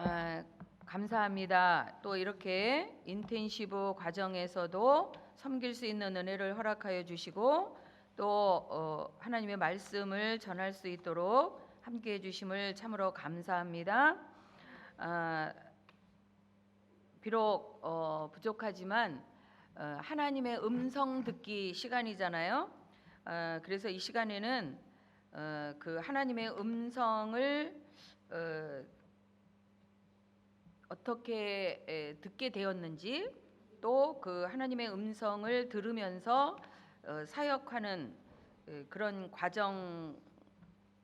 아, 감사합니다. 또 이렇게 인텐시브 과정에서도 섬길 수 있는 은혜를 허락하여 주시고 또 하나님의 말씀을 전할 수 있도록 함께해 주심을 참으로 감사합니다. 비록 부족하지만 하나님의 음성 듣기 시간이잖아요. 그래서 이 시간에는 그 하나님의 음성을 어떻게 듣게 되었는지, 또 그 하나님의 음성을 들으면서 사역하는 그런 과정,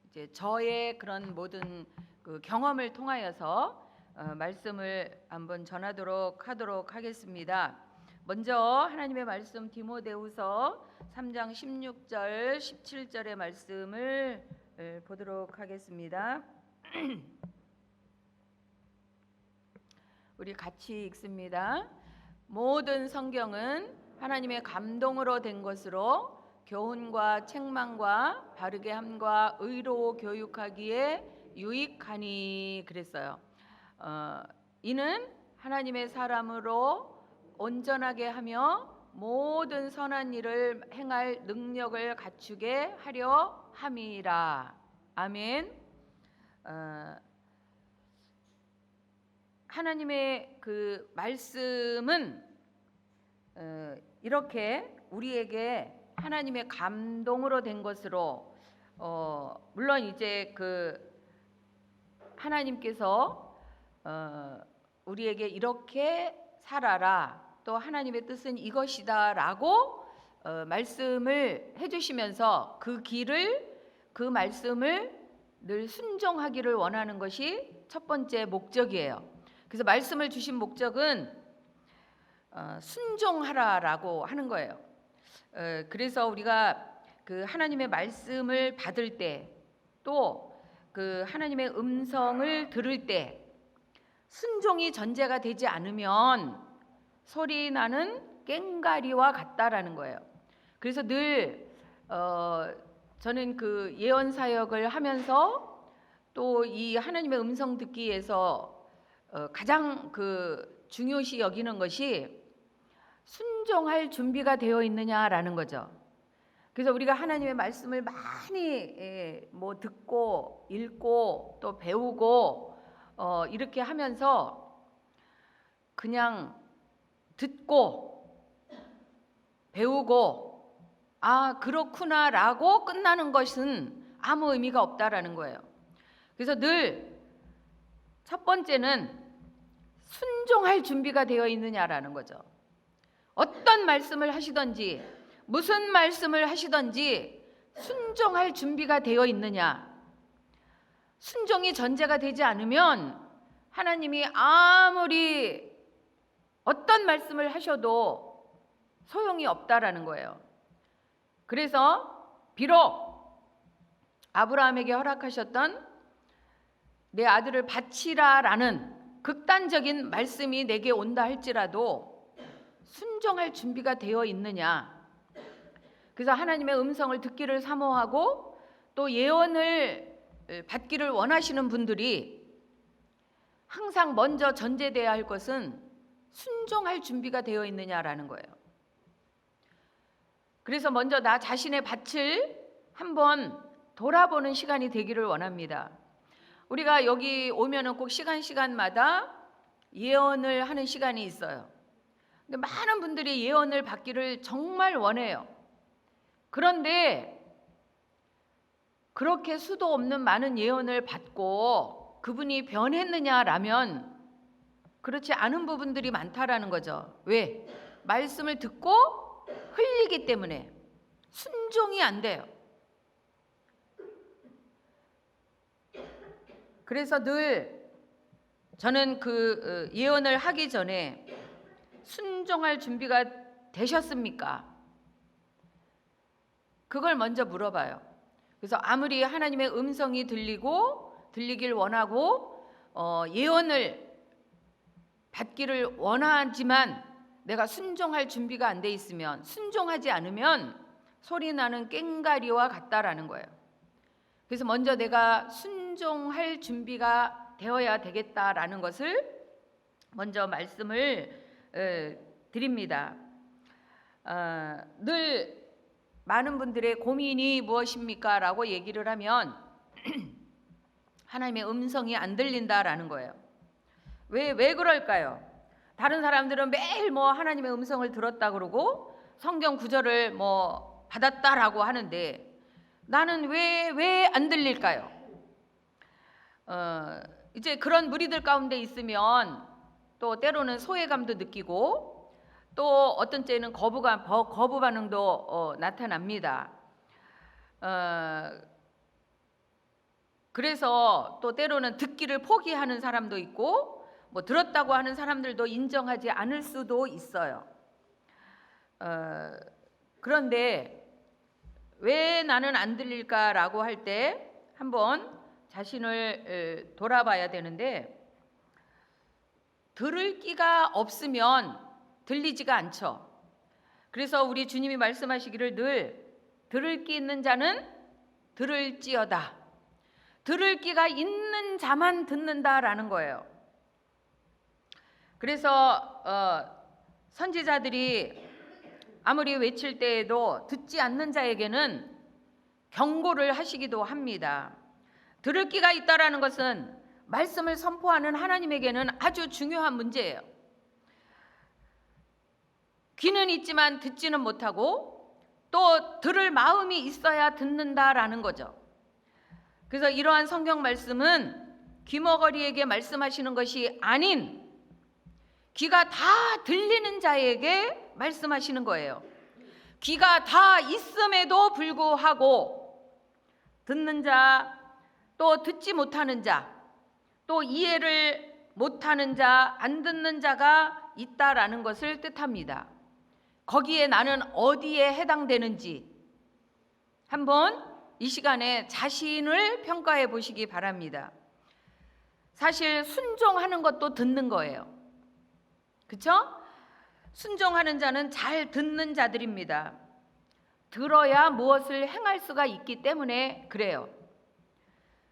이제 저의 그런 모든 그 경험을 통하여서 말씀을 한번 전하도록 하도록 하겠습니다. 먼저 하나님의 말씀 디모데후서 3장 16절 17절의 말씀을 보도록 하겠습니다. 우리 같이 읽습니다. 모든 성경은 하나님의 감동으로 된 것으로 교훈과 책망과 바르게 함과 의로 교육하기에 유익하니 그랬어요. 이는 하나님의 사람으로 온전하게 하며 모든 선한 일을 행할 능력을 갖추게 하려 함이라. 아멘. 하나님의 그 말씀은 이렇게 우리에게 하나님의 감동으로 된 것으로, 물론 이제 그 하나님께서 우리에게 이렇게 살아라, 또 하나님의 뜻은 이것이다라고 말씀을 해주시면서 그 길을, 그 말씀을 늘 순종하기를 원하는 것이 첫 번째 목적이에요. 그래서 말씀을 주신 목적은 순종하라라고 하는 거예요. 그래서 우리가 그 하나님의 말씀을 받을 때, 또 그 하나님의 음성을 들을 때 순종이 전제가 되지 않으면 소리 나는 꽹과리와 같다라는 거예요. 그래서 늘 저는 그 예언 사역을 하면서 또 이 하나님의 음성 듣기에서 가장 그 중요시 여기는 것이 순종할 준비가 되어 있느냐라는 거죠. 그래서 우리가 하나님의 말씀을 많이 뭐 듣고 읽고 또 배우고 이렇게 하면서 그냥 듣고 배우고 그렇구나라고 끝나는 것은 아무 의미가 없다라는 거예요. 그래서 늘 첫 번째는 순종할 준비가 되어 있느냐라는 거죠. 어떤 말씀을 하시든지 무슨 말씀을 하시든지 순종할 준비가 되어 있느냐. 순종이 전제가 되지 않으면 하나님이 아무리 어떤 말씀을 하셔도 소용이 없다라는 거예요. 그래서 비록 아브라함에게 허락하셨던 내 아들을 바치라라는 극단적인 말씀이 내게 온다 할지라도 순종할 준비가 되어 있느냐. 그래서 하나님의 음성을 듣기를 사모하고 또 예언을 받기를 원하시는 분들이 항상 먼저 전제되어야 할 것은 순종할 준비가 되어 있느냐라는 거예요. 그래서 먼저 나 자신의 밭을 한번 돌아보는 시간이 되기를 원합니다. 우리가 여기 오면은 꼭 시간마다 예언을 하는 시간이 있어요. 근데 많은 분들이 예언을 받기를 정말 원해요. 그런데 그렇게 수도 없는 많은 예언을 받고 그분이 변했느냐라면 그렇지 않은 부분들이 많다라는 거죠. 왜? 말씀을 듣고 흘리기 때문에 순종이 안 돼요. 그래서 늘 저는 그 예언을 하기 전에 순종할 준비가 되셨습니까? 그걸 먼저 물어봐요. 그래서 아무리 하나님의 음성이 들리길 원하고 예언을 받기를 원하지만 내가 순종할 준비가 안 돼 있으면, 순종하지 않으면 소리 나는 꽹과리와 같다라는 거예요. 그래서 먼저 내가 순종할 준비가 되어야 되겠다라는 것을 먼저 말씀을 드립니다. 늘 많은 분들의 고민이 무엇입니까? 라고 얘기를 하면 하나님의 음성이 안 들린다라는 거예요. 왜 그럴까요? 다른 사람들은 매일 뭐 하나님의 음성을 들었다 그러고 성경 구절을 뭐 받았다라고 하는데 나는 왜 안 들릴까요? 이제 그런 무리들 가운데 있으면 또 때로는 소외감도 느끼고 또 어떤 때는 거부 반응도 나타납니다. 그래서 또 때로는 듣기를 포기하는 사람도 있고 뭐 들었다고 하는 사람들도 인정하지 않을 수도 있어요. 그런데 왜 나는 안 들릴까라고 할 때 한번 자신을 돌아봐야 되는데, 들을 끼가 없으면 들리지가 않죠. 그래서 우리 주님이 말씀하시기를 늘 들을 끼 있는 자는 들을지어다. 들을 끼가 있는 자만 듣는다라는 거예요. 그래서 선지자들이 아무리 외칠 때에도 듣지 않는 자에게는 경고를 하시기도 합니다. 들을 끼가 있다라는 것은 말씀을 선포하는 하나님에게는 아주 중요한 문제예요. 귀는 있지만 듣지는 못하고 또 들을 마음이 있어야 듣는다라는 거죠. 그래서 이러한 성경 말씀은 귀머거리에게 말씀하시는 것이 아닌 귀가 다 들리는 자에게 말씀하시는 거예요. 귀가 다 있음에도 불구하고 듣는 자, 또 듣지 못하는 자, 또 이해를 못하는 자, 안 듣는 자가 있다라는 것을 뜻합니다. 거기에 나는 어디에 해당되는지 한번 이 시간에 자신을 평가해 보시기 바랍니다. 사실 순종하는 것도 듣는 거예요. 그렇죠? 순종하는 자는 잘 듣는 자들입니다. 들어야 무엇을 행할 수가 있기 때문에 그래요.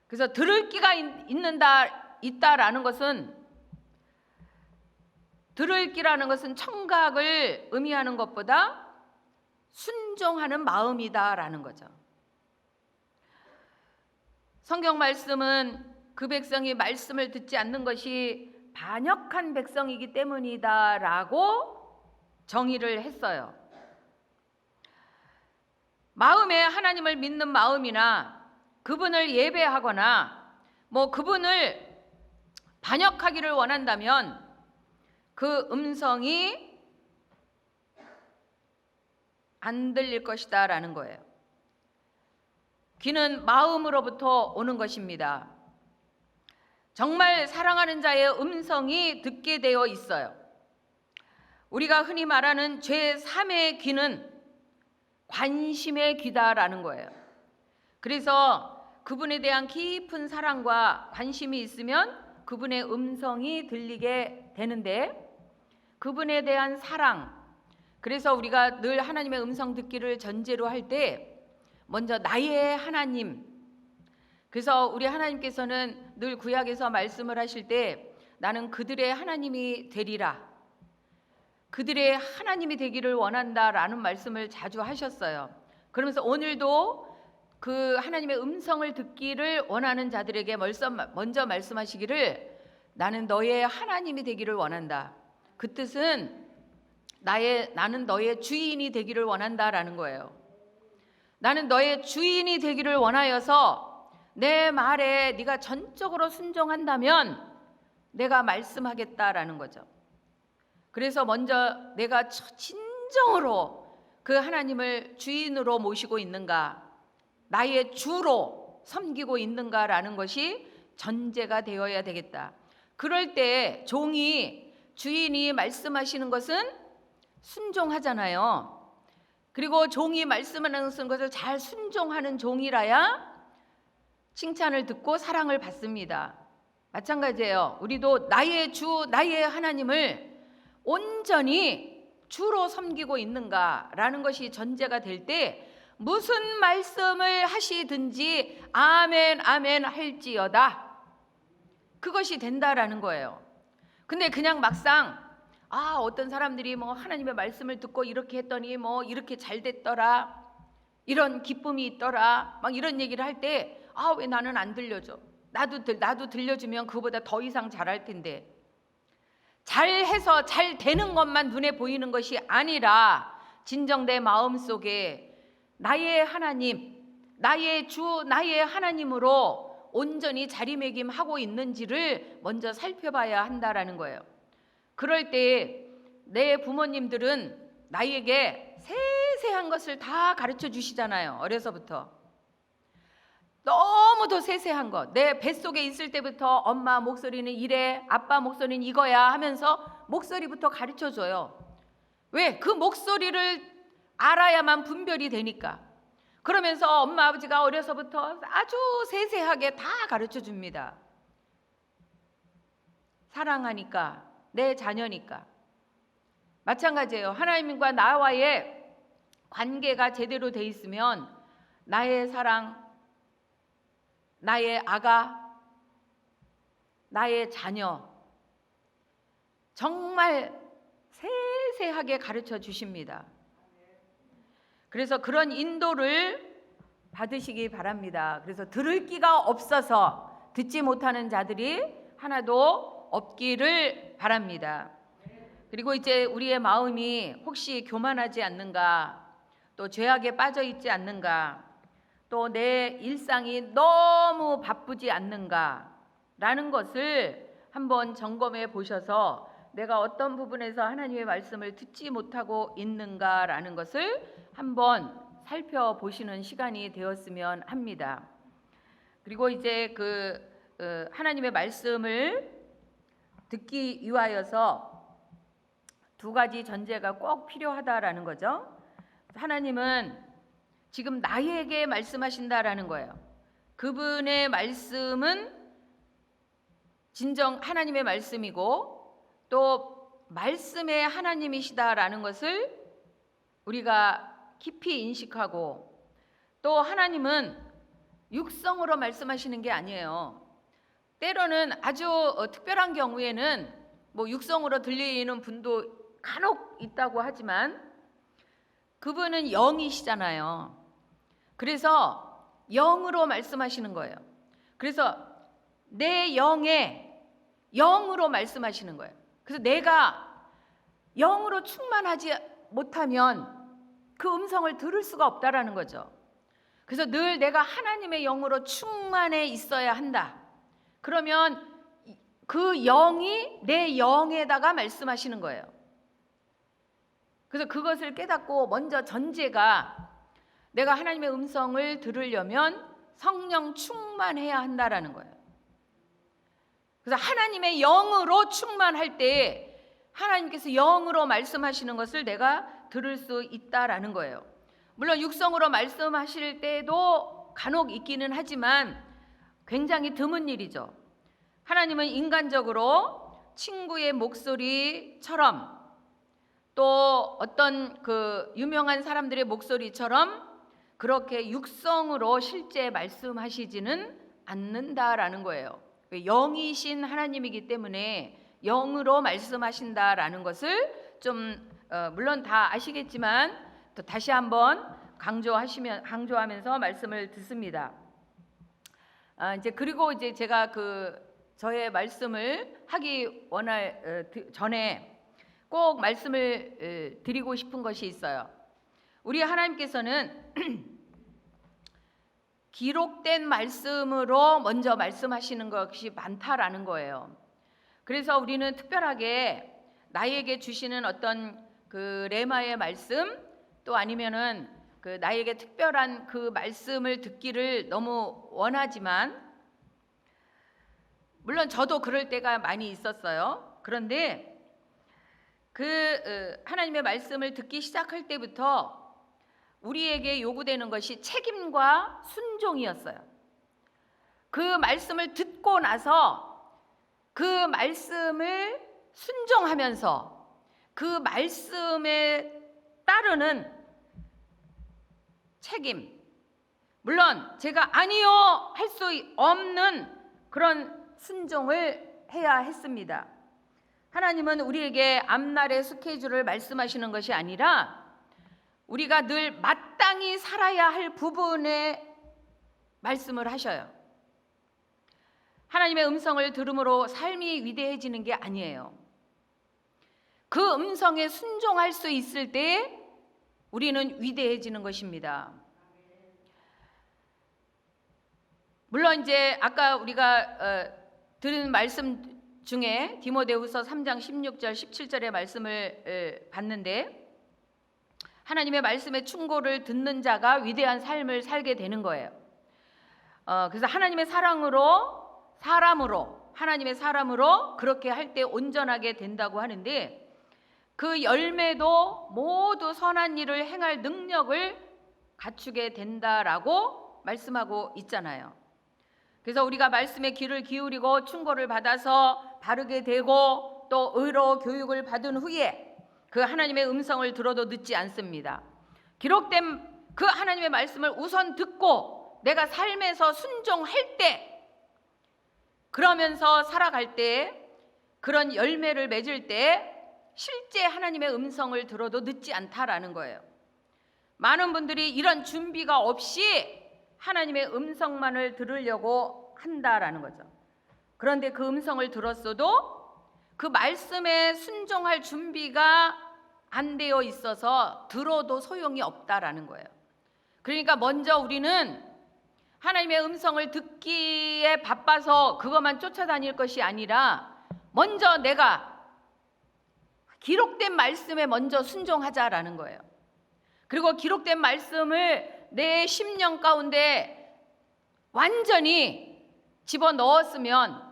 그래서 들을 끼가 있다라는 것은, 들을 끼라는 것은 청각을 의미하는 것보다 순종하는 마음이다라는 거죠. 성경 말씀은 그 백성이 말씀을 듣지 않는 것이 반역한 백성이기 때문이다라고 정의를 했어요. 마음에 하나님을 믿는 마음이나 그분을 예배하거나 뭐 그분을 반역하기를 원한다면 그 음성이 안 들릴 것이다 라는 거예요. 귀는 마음으로부터 오는 것입니다. 정말 사랑하는 자의 음성이 듣게 되어 있어요. 우리가 흔히 말하는 제3의 귀는 관심의 귀다라는 거예요. 그래서 그분에 대한 깊은 사랑과 관심이 있으면 그분의 음성이 들리게 되는데, 그분에 대한 사랑, 그래서 우리가 늘 하나님의 음성 듣기를 전제로 할 때 먼저 나의 하나님, 그래서 우리 하나님께서는 늘 구약에서 말씀을 하실 때 나는 그들의 하나님이 되리라, 그들의 하나님이 되기를 원한다라는 말씀을 자주 하셨어요. 그러면서 오늘도 그 하나님의 음성을 듣기를 원하는 자들에게 먼저 말씀하시기를 나는 너의 하나님이 되기를 원한다. 그 뜻은 나는 너의 주인이 되기를 원한다라는 거예요. 나는 너의 주인이 되기를 원하여서 내 말에 네가 전적으로 순종한다면 내가 말씀하겠다라는 거죠. 그래서 먼저 내가 진정으로 그 하나님을 주인으로 모시고 있는가, 나의 주로 섬기고 있는가라는 것이 전제가 되어야 되겠다. 그럴 때 주인이 말씀하시는 것은 순종하잖아요. 그리고 종이 말씀하는 것을 잘 순종하는 종이라야 칭찬을 듣고 사랑을 받습니다. 마찬가지예요. 우리도 나의 주, 나의 하나님을 온전히 주로 섬기고 있는가라는 것이 전제가 될 때 무슨 말씀을 하시든지 아멘 아멘 할지어다. 그것이 된다라는 거예요. 근데 그냥 막상 어떤 사람들이 뭐 하나님의 말씀을 듣고 이렇게 했더니 뭐 이렇게 잘 됐더라, 이런 기쁨이 있더라, 막 이런 얘기를 할 때 왜 나는 안 들려줘? 나도 들려주면 그보다 더 이상 잘할 텐데. 잘해서 잘 되는 것만 눈에 보이는 것이 아니라 진정 내 마음속에 나의 하나님, 나의 주, 나의 하나님으로 온전히 자리매김하고 있는지를 먼저 살펴봐야 한다라는 거예요. 그럴 때 내 부모님들은 나에게 세세한 것을 다 가르쳐 주시잖아요. 어려서부터. 너무도 세세한 것. 내 뱃속에 있을 때부터 엄마 목소리는 이래, 아빠 목소리는 이거야 하면서 목소리부터 가르쳐 줘요. 왜? 그 목소리를 알아야만 분별이 되니까. 그러면서 엄마 아버지가 어려서부터 아주 세세하게 다 가르쳐 줍니다. 사랑하니까, 내 자녀니까. 마찬가지예요. 하나님과 나와의 관계가 제대로 돼 있으면 나의 사랑, 나의 아가, 나의 자녀 정말 세세하게 가르쳐 주십니다. 그래서 그런 인도를 받으시기 바랍니다. 그래서 들을 기가 없어서 듣지 못하는 자들이 하나도 없기를 바랍니다. 그리고 이제 우리의 마음이 혹시 교만하지 않는가, 또 죄악에 빠져 있지 않는가, 또 내 일상이 너무 바쁘지 않는가라는 것을 한번 점검해 보셔서 내가 어떤 부분에서 하나님의 말씀을 듣지 못하고 있는가라는 것을 한번 살펴보시는 시간이 되었으면 합니다. 그리고 이제 하나님의 말씀을 듣기 위하여서 두 가지 전제가 꼭 필요하다라는 거죠. 하나님은 지금 나에게 말씀하신다라는 거예요. 그분의 말씀은 진정 하나님의 말씀이고 또 말씀의 하나님이시다라는 것을 우리가 깊이 인식하고, 또 하나님은 육성으로 말씀하시는 게 아니에요. 때로는 아주 특별한 경우에는 뭐 육성으로 들리는 분도 간혹 있다고 하지만 그분은 영이시잖아요. 그래서 영으로 말씀하시는 거예요. 그래서 내 영에 영으로 말씀하시는 거예요. 그래서 내가 영으로 충만하지 못하면 그 음성을 들을 수가 없다라는 거죠. 그래서 늘 내가 하나님의 영으로 충만해 있어야 한다. 그러면 그 영이 내 영에다가 말씀하시는 거예요. 그래서 그것을 깨닫고 먼저 전제가 내가 하나님의 음성을 들으려면 성령 충만해야 한다라는 거예요. 그래서 하나님의 영으로 충만할 때 하나님께서 영으로 말씀하시는 것을 내가 들을 수 있다라는 거예요. 물론 육성으로 말씀하실 때도 간혹 있기는 하지만 굉장히 드문 일이죠. 하나님은 인간적으로 친구의 목소리처럼 또 어떤 유명한 사람들의 목소리처럼 그렇게 육성으로 실제 말씀하시지는 않는다라는 거예요. 영이신 하나님이기 때문에 영으로 말씀하신다라는 것을 좀 물론 다 아시겠지만 또 다시 한번 강조하면서 말씀을 듣습니다. 이제 그리고 이제 제가 저의 말씀을 하기 원할 전에 꼭 말씀을 드리고 싶은 것이 있어요. 우리 하나님께서는 기록된 말씀으로 먼저 말씀하시는 것이 많다라는 거예요. 그래서 우리는 특별하게 나에게 주시는 어떤 레마의 말씀, 또 아니면은 나에게 특별한 그 말씀을 듣기를 너무 원하지만, 물론 저도 그럴 때가 많이 있었어요. 그런데 하나님의 말씀을 듣기 시작할 때부터 우리에게 요구되는 것이 책임과 순종이었어요. 그 말씀을 듣고 나서 그 말씀을 순종하면서 그 말씀에 따르는 책임, 물론 제가 아니요 할 수 없는 그런 순종을 해야 했습니다. 하나님은 우리에게 앞날의 스케줄을 말씀하시는 것이 아니라 우리가 늘 마땅히 살아야 할 부분에 말씀을 하셔요. 하나님의 음성을 들음으로 삶이 위대해지는 게 아니에요. 그 음성에 순종할 수 있을 때 우리는 위대해지는 것입니다. 물론 이제 아까 우리가 들은 말씀 중에 디모데후서 3장 16절 17절의 말씀을 봤는데, 하나님의 말씀의 충고를 듣는 자가 위대한 삶을 살게 되는 거예요. 그래서 하나님의 하나님의 사람으로 그렇게 할 때 온전하게 된다고 하는데, 그 열매도 모두 선한 일을 행할 능력을 갖추게 된다라고 말씀하고 있잖아요. 그래서 우리가 말씀에 귀를 기울이고 충고를 받아서 바르게 되고 또 의로 교육을 받은 후에 그 하나님의 음성을 들어도 늦지 않습니다. 기록된 그 하나님의 말씀을 우선 듣고 내가 삶에서 순종할 때, 그러면서 살아갈 때, 그런 열매를 맺을 때 실제 하나님의 음성을 들어도 늦지 않다라는 거예요. 많은 분들이 이런 준비가 없이 하나님의 음성만을 들으려고 한다라는 거죠. 그런데 그 음성을 들었어도 그 말씀에 순종할 준비가 안 되어 있어서 들어도 소용이 없다라는 거예요. 그러니까 먼저 우리는 하나님의 음성을 듣기에 바빠서 그것만 쫓아다닐 것이 아니라 먼저 내가 기록된 말씀에 먼저 순종하자라는 거예요. 그리고 기록된 말씀을 내 심령 가운데 완전히 집어넣었으면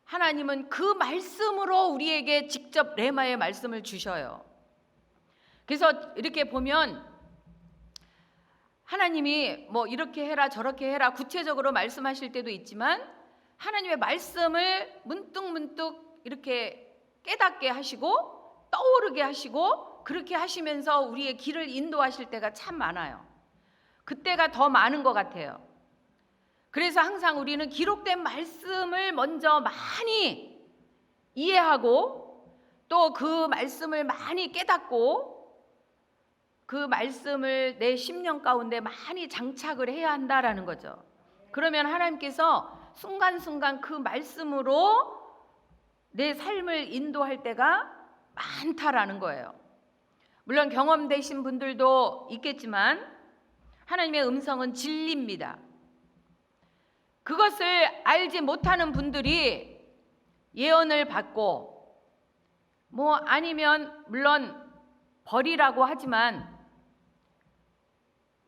하나님은 그 말씀으로 우리에게 직접 레마의 말씀을 주셔요. 그래서 이렇게 보면 하나님이 뭐 이렇게 해라 저렇게 해라 구체적으로 말씀하실 때도 있지만, 하나님의 말씀을 문득문득 이렇게 깨닫게 하시고 떠오르게 하시고 그렇게 하시면서 우리의 길을 인도하실 때가 참 많아요. 그때가 더 많은 것 같아요. 그래서 항상 우리는 기록된 말씀을 먼저 많이 이해하고 또 그 말씀을 많이 깨닫고 그 말씀을 내 심령 가운데 많이 장착을 해야 한다라는 거죠. 그러면 하나님께서 순간순간 그 말씀으로 내 삶을 인도할 때가 많다라는 거예요. 물론 경험되신 분들도 있겠지만 하나님의 음성은 진리입니다. 그것을 알지 못하는 분들이 예언을 받고 뭐 아니면 물론 버리라고 하지만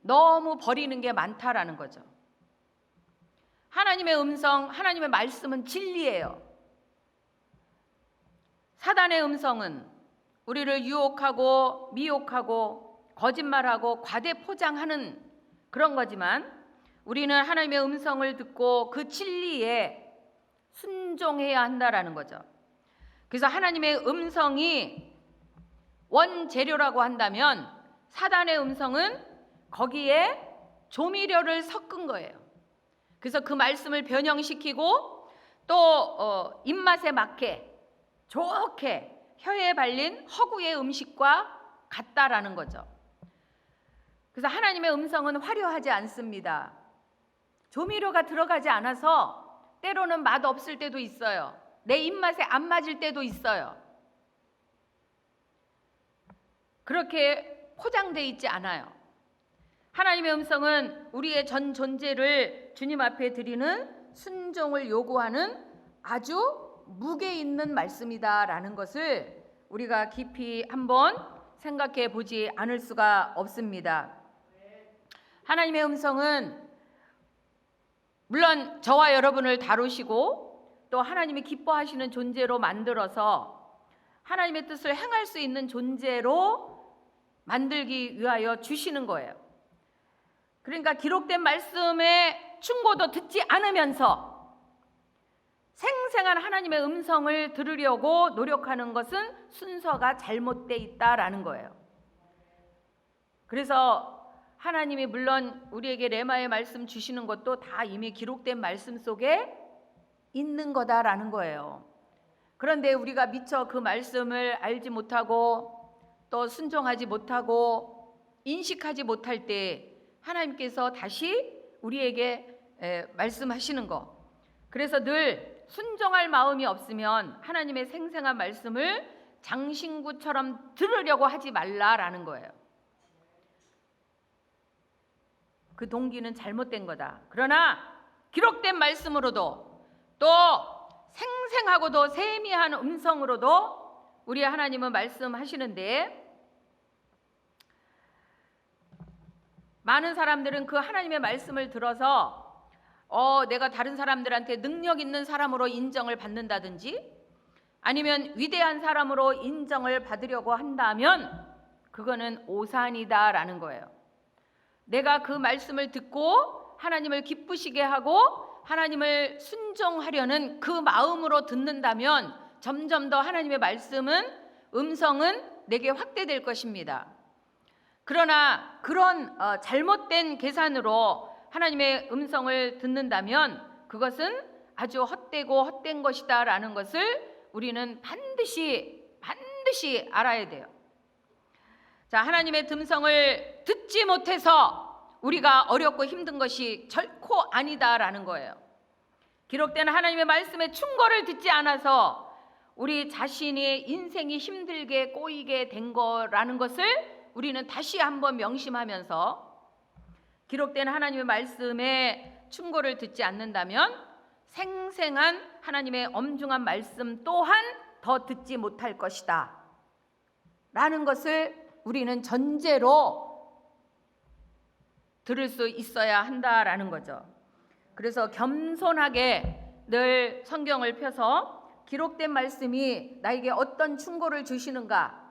너무 버리는 게 많다라는 거죠. 하나님의 음성, 하나님의 말씀은 진리예요. 사단의 음성은 우리를 유혹하고 미혹하고 거짓말하고 과대 포장하는 그런 거지만, 우리는 하나님의 음성을 듣고 그 진리에 순종해야 한다라는 거죠. 그래서 하나님의 음성이 원재료라고 한다면 사단의 음성은 거기에 조미료를 섞은 거예요. 그래서 그 말씀을 변형시키고 또 입맛에 맞게 좋게 혀에 발린 허구의 음식과 같다라는 거죠. 그래서 하나님의 음성은 화려하지 않습니다. 조미료가 들어가지 않아서 때로는 맛 없을 때도 있어요. 내 입맛에 안 맞을 때도 있어요. 그렇게 포장되어 있지 않아요. 하나님의 음성은 우리의 전 존재를 주님 앞에 드리는 순종을 요구하는 아주 무게 있는 말씀이다라는 것을 우리가 깊이 한번 생각해 보지 않을 수가 없습니다. 하나님의 음성은 물론 저와 여러분을 다루시고 또 하나님이 기뻐하시는 존재로 만들어서 하나님의 뜻을 행할 수 있는 존재로 만들기 위하여 주시는 거예요. 그러니까 기록된 말씀의 충고도 듣지 않으면서 생생한 하나님의 음성을 들으려고 노력하는 것은 순서가 잘못되어 있다라는 거예요. 그래서 하나님이 물론 우리에게 레마의 말씀 주시는 것도 다 이미 기록된 말씀 속에 있는 거다라는 거예요. 그런데 우리가 미처 그 말씀을 알지 못하고 또 순종하지 못하고 인식하지 못할 때 하나님께서 다시 우리에게 말씀하시는 거. 그래서 늘 순종할 마음이 없으면 하나님의 생생한 말씀을 장신구처럼 들으려고 하지 말라라는 거예요. 그 동기는 잘못된 거다. 그러나 기록된 말씀으로도 또 생생하고도 세미한 음성으로도 우리 하나님은 말씀하시는데, 많은 사람들은 그 하나님의 말씀을 들어서 내가 다른 사람들한테 능력 있는 사람으로 인정을 받는다든지 아니면 위대한 사람으로 인정을 받으려고 한다면 그거는 오산이다라는 거예요. 내가 그 말씀을 듣고 하나님을 기쁘시게 하고 하나님을 순종하려는 그 마음으로 듣는다면 점점 더 하나님의 음성은 내게 확대될 것입니다. 그러나 그런 잘못된 계산으로 하나님의 음성을 듣는다면 그것은 아주 헛된 것이다라는 것을 우리는 반드시 알아야 돼요. 자, 하나님의 음성을 듣지 못해서 우리가 어렵고 힘든 것이 결코 아니다라는 거예요. 기록된 하나님의 말씀의 충고를 듣지 않아서 우리 자신의 인생이 힘들게 꼬이게 된 거라는 것을 우리는 다시 한번 명심하면서, 기록된 하나님의 말씀의 충고를 듣지 않는다면 생생한 하나님의 엄중한 말씀 또한 더 듣지 못할 것이다 라는 것을 우리는 전제로 들을 수 있어야 한다라는 거죠. 그래서 겸손하게 늘 성경을 펴서 기록된 말씀이 나에게 어떤 충고를 주시는가,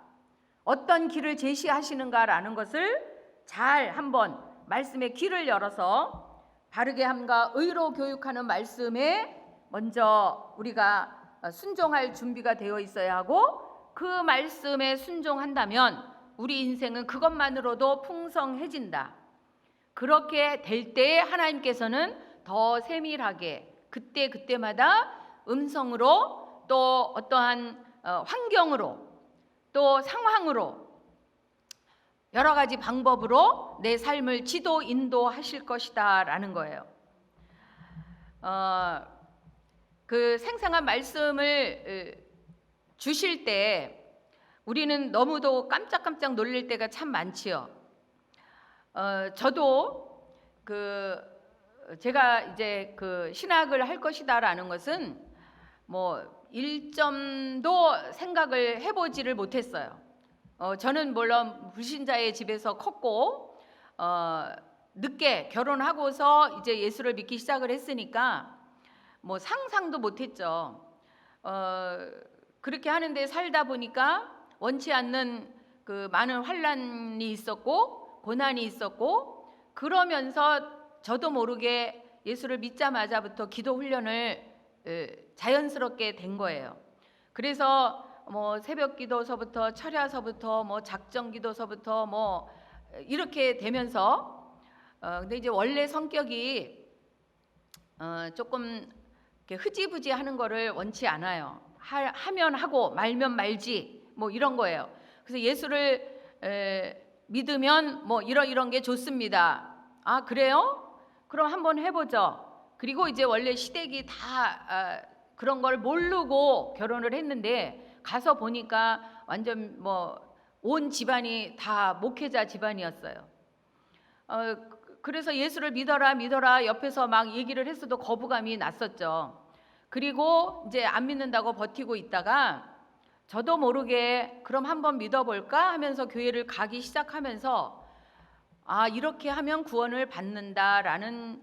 어떤 길을 제시하시는가라는 것을 잘 한번 말씀의 길을 열어서 바르게 함과 의로 교육하는 말씀에 먼저 우리가 순종할 준비가 되어 있어야 하고, 그 말씀에 순종한다면 우리 인생은 그것만으로도 풍성해진다. 그렇게 될 때에 하나님께서는 더 세밀하게 그때마다 음성으로 또 어떠한 환경으로 또 상황으로 여러 가지 방법으로 내 삶을 지도 인도하실 것이다 라는 거예요. 그 생생한 말씀을 주실 때 우리는 너무도 깜짝깜짝 놀랄 때가 참 많지요. 저도 제가 이제 그 신학을 할 것이다라는 것은 뭐 일점도 생각을 해보지를 못했어요. 저는 물론 불신자의 집에서 컸고 늦게 결혼하고서 이제 예수를 믿기 시작을 했으니까 뭐 상상도 못했죠. 그렇게 하는데 살다 보니까 원치 않는 그 많은 환난이 있었고 고난이 있었고, 그러면서 저도 모르게 예수를 믿자마자부터 기도 훈련을 자연스럽게 된 거예요. 그래서 뭐 새벽 기도서부터 철야서부터 뭐 작정 기도서부터 뭐 이렇게 되면서 근데 이제 원래 성격이 조금 이렇게 흐지부지 하는 거를 원치 않아요. 하면 하고 말면 말지 뭐 이런 거예요. 그래서 예수를 믿으면 뭐 이런 게 좋습니다. 아, 그래요? 그럼 한번 해보죠. 그리고 이제 원래 시댁이 다 그런 걸 모르고 결혼을 했는데 가서 보니까 완전 뭐 온 집안이 다 목회자 집안이었어요. 그래서 예수를 믿어라 옆에서 막 얘기를 했어도 거부감이 났었죠. 그리고 이제 안 믿는다고 버티고 있다가 저도 모르게 그럼 한번 믿어볼까 하면서 교회를 가기 시작하면서 아, 이렇게 하면 구원을 받는다라는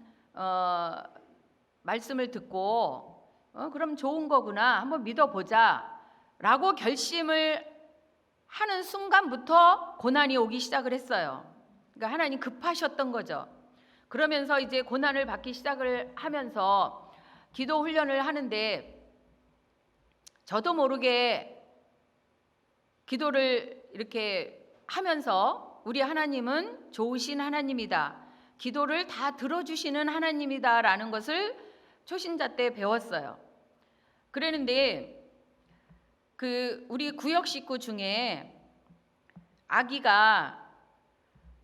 말씀을 듣고 그럼 좋은 거구나, 한번 믿어보자 라고 결심을 하는 순간부터 고난이 오기 시작을 했어요. 그러니까 하나님 급하셨던 거죠. 그러면서 이제 고난을 받기 시작을 하면서 기도 훈련을 하는데 저도 모르게 기도를 이렇게 하면서 우리 하나님은 좋으신 하나님이다, 기도를 다 들어주시는 하나님이다 라는 것을 초신자 때 배웠어요. 그랬는데 우리 구역 식구 중에 아기가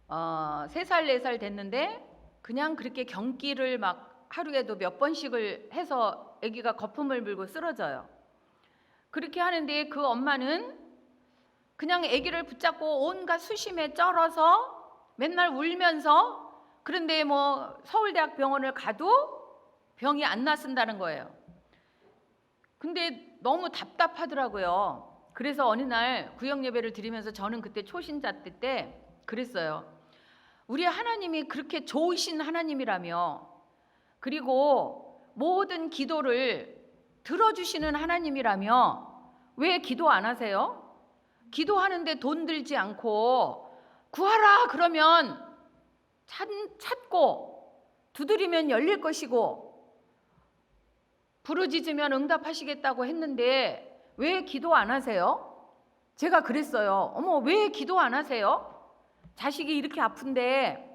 3살 4살 됐는데 그냥 그렇게 경기를 막 하루에도 몇 번씩을 해서 아기가 거품을 물고 쓰러져요. 그렇게 하는데 그 엄마는 그냥 아기를 붙잡고 온갖 수심에 쩔어서 맨날 울면서, 그런데 뭐 서울대학 병원을 가도 병이 안 낫는다는 거예요. 근데 너무 답답하더라고요. 그래서 어느 날 구역 예배를 드리면서 저는 그때 초신자 때 그랬어요. 우리 하나님이 그렇게 좋으신 하나님이라며, 그리고 모든 기도를 들어주시는 하나님이라며 왜 기도 안 하세요? 기도하는데 돈 들지 않고 구하라 그러면 찾고 두드리면 열릴 것이고 부르짖으면 응답하시겠다고 했는데 왜 기도 안 하세요? 제가 그랬어요. 어머, 왜 기도 안 하세요? 자식이 이렇게 아픈데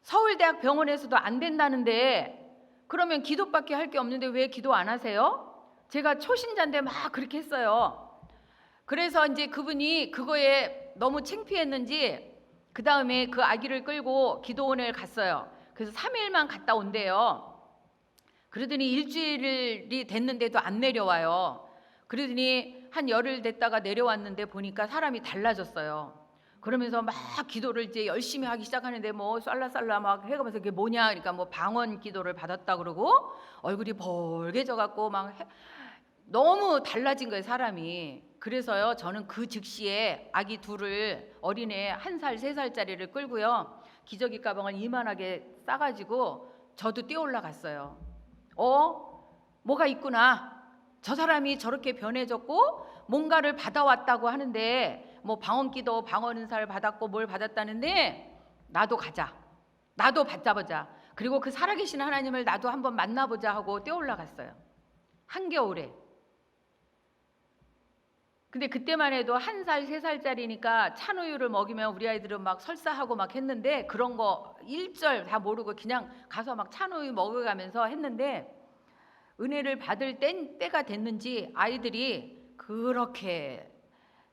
서울대학 병원에서도 안 된다는데 그러면 기도밖에 할 게 없는데 왜 기도 안 하세요? 제가 초신자인데 막 그렇게 했어요. 그래서 이제 그분이 그거에 너무 창피했는지 그 다음에 그 아기를 끌고 기도원을 갔어요. 그래서 3일만 갔다 온대요. 그러더니 일주일이 됐는데도 안 내려와요. 그러더니 한 열흘 됐다가 내려왔는데 보니까 사람이 달라졌어요. 그러면서 막 기도를 이제 열심히 하기 시작하는데 뭐 쌀라쌀라 막 해가면서 그게 뭐냐, 그러니까 뭐 방언 기도를 받았다 그러고 얼굴이 벌개져 갖고 막 너무 달라진 거예요, 사람이. 그래서요, 저는 그 즉시에 아기 둘을, 어린애 1살 3살짜리를 끌고요, 기저귀 가방을 이만하게 싸가지고 저도 뛰어 올라갔어요. 뭐가 있구나. 저 사람이 저렇게 변해졌고 뭔가를 받아왔다고 하는데 뭐 방언기도 방언은사를 받았고 뭘 받았다는데 나도 가자. 나도 받자보자. 그리고 그 살아계신 하나님을 나도 한번 만나보자 하고 뛰어 올라갔어요. 한겨울에. 근데 그때만 해도 1살 3살짜리니까 찬우유를 먹이면 우리 아이들은 막 설사하고 막 했는데 그런 거 일절 다 모르고 그냥 가서 막 찬우유 먹어가면서 했는데 은혜를 받을 때가 됐는지 아이들이 그렇게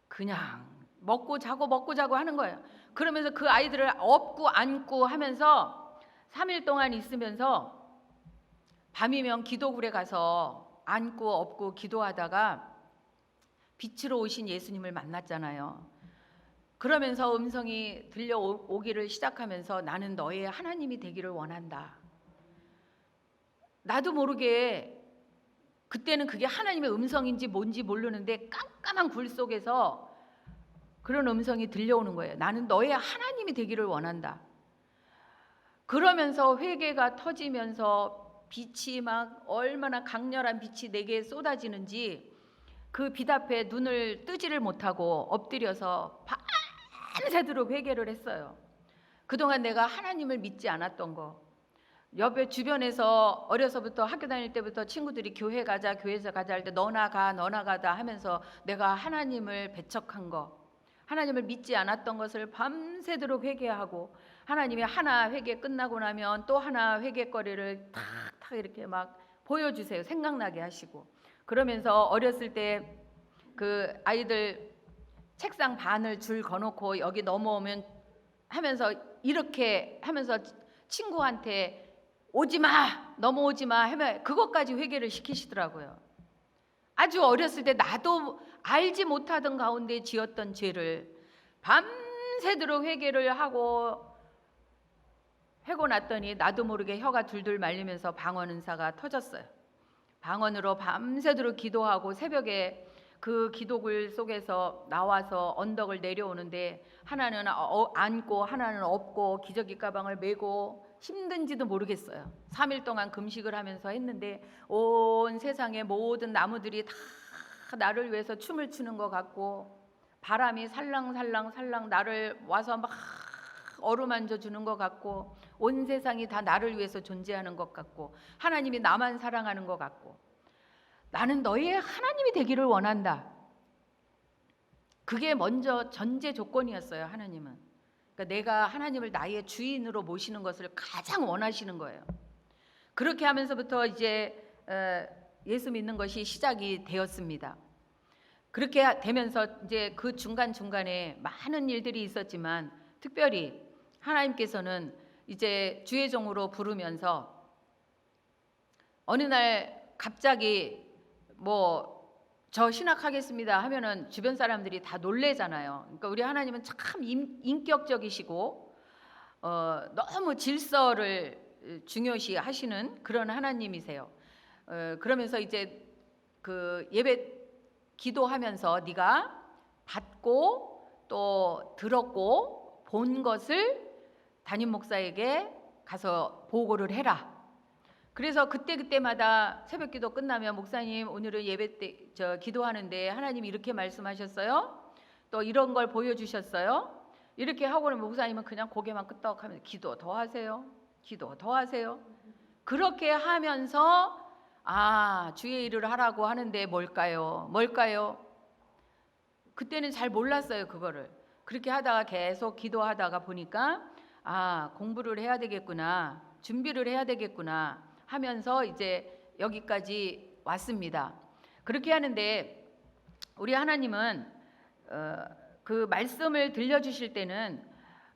그냥 먹고 자고 하는 거예요. 그러면서 그 아이들을 업고 안고 하면서 3일 동안 있으면서 밤이면 기도굴에 가서 안고 업고 기도하다가 빛으로 오신 예수님을 만났잖아요. 그러면서 음성이 들려오기를 시작하면서 나는 너의 하나님이 되기를 원한다. 나도 모르게 그때는 그게 하나님의 음성인지 뭔지 모르는데 깜깜한 굴 속에서 그런 음성이 들려오는 거예요. 나는 너의 하나님이 되기를 원한다. 그러면서 회개가 터지면서 빛이 막 얼마나 강렬한 빛이 내게 쏟아지는지 그 빛 앞에 눈을 뜨지를 못하고 엎드려서 밤새도록 회개를 했어요. 그동안 내가 하나님을 믿지 않았던 거, 옆에 주변에서 어려서부터 학교 다닐 때부터 친구들이 교회 가자 교회에서 가자 할 때 너나 가다 하면서 내가 하나님을 배척한 거, 하나님을 믿지 않았던 것을 밤새도록 회개하고 하나님이 하나 회개 끝나고 나면 또 하나 회개거리를 탁탁 이렇게 막 보여주세요. 생각나게 하시고. 그러면서 어렸을 때 그 아이들 책상 반을 줄 거놓고 여기 넘어오면 하면서 이렇게 하면서 친구한테 오지 마, 넘어오지 마 하면 그것까지 회개를 시키시더라고요. 아주 어렸을 때 나도 알지 못하던 가운데 지었던 죄를 밤새도록 회개를 하고 났더니 나도 모르게 혀가 둘둘 말리면서 방언 은사가 터졌어요. 방언으로 밤새도록 기도하고 새벽에 그 기도굴 속에서 나와서 언덕을 내려오는데 하나는 안고 하나는 업고 기저귀 가방을 메고 힘든지도 모르겠어요. 3일 동안 금식을 하면서 했는데 온 세상의 모든 나무들이 다 나를 위해서 춤을 추는 것 같고 바람이 살랑살랑 나를 와서 막 어루만져 주는 것 같고 온 세상이 다 나를 위해서 존재하는 것 같고 하나님이 나만 사랑하는 것 같고 나는 너의 하나님이 되기를 원한다. 그게 먼저 전제 조건이었어요. 하나님은. 그러니까 내가 하나님을 나의 주인으로 모시는 것을 가장 원하시는 거예요. 그렇게 하면서부터 이제 예수 믿는 것이 시작이 되었습니다. 그렇게 되면서 이제 그 중간중간에 많은 일들이 있었지만 특별히 하나님께서는 이제 주의 종으로 부르면서 어느 날 갑자기 저 신학하겠습니다 하면은 주변 사람들이 다 놀래잖아요. 그러니까 우리 하나님은 참 인격적이시고 너무 질서를 중요시 하시는 그런 하나님이세요. 그러면서 이제 그 예배 기도하면서 네가 받고 또 들었고 본 것을 담임 목사에게 가서 보고를 해라. 그래서 그때마다 새벽기도 끝나면 목사님 오늘은 예배 때 기도하는데 하나님이 이렇게 말씀하셨어요. 또 이런 걸 보여주셨어요. 이렇게 하고는 목사님은 그냥 고개만 끄덕하면서 기도 더 하세요. 기도 더 하세요. 그렇게 하면서 주의 일을 하라고 하는데 뭘까요? 그때는 잘 몰랐어요. 그거를. 그렇게 하다가 계속 기도하다가 보니까 공부를 해야 되겠구나. 준비를 해야 되겠구나 하면서 이제 여기까지 왔습니다. 그렇게 하는데 우리 하나님은 그 말씀을 들려주실 때는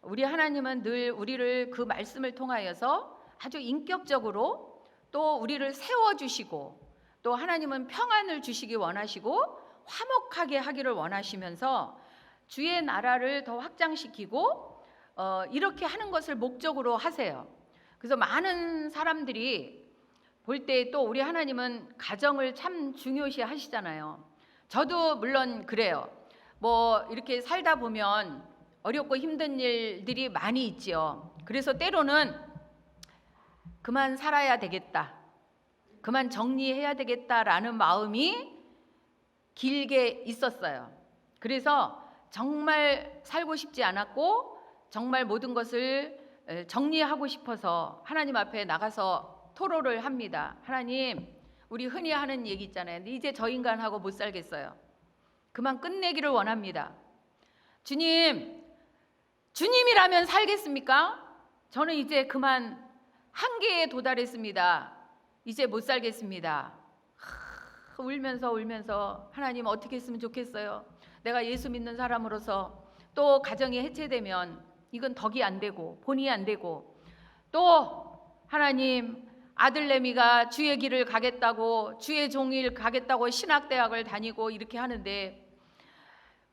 우리 하나님은 늘 우리를 그 말씀을 통하여서 아주 인격적으로 또 우리를 세워주시고 또 하나님은 평안을 주시기 원하시고 화목하게 하기를 원하시면서 주의 나라를 더 확장시키고 이렇게 하는 것을 목적으로 하세요. 그래서 많은 사람들이 볼 때 또 우리 하나님은 가정을 참 중요시 하시잖아요. 저도 물론 그래요. 이렇게 살다 보면 어렵고 힘든 일들이 많이 있지요. 그래서 때로는 그만 살아야 되겠다, 그만 정리해야 되겠다라는 마음이 길게 있었어요. 그래서 정말 살고 싶지 않았고 정말 모든 것을 정리하고 싶어서 하나님 앞에 나가서 토로를 합니다. 하나님, 우리 흔히 하는 얘기 있잖아요. 이제 저 인간하고 못 살겠어요. 그만 끝내기를 원합니다. 주님이라면 살겠습니까? 저는 이제 그만 한계에 도달했습니다. 이제 못 살겠습니다. 울면서 하나님 어떻게 했으면 좋겠어요. 내가 예수 믿는 사람으로서 또 가정이 해체되면 이건 덕이 안 되고 본이 안 되고 또 하나님 아들내미가 주의 길을 가겠다고 주의 종일 가겠다고 신학대학을 다니고 이렇게 하는데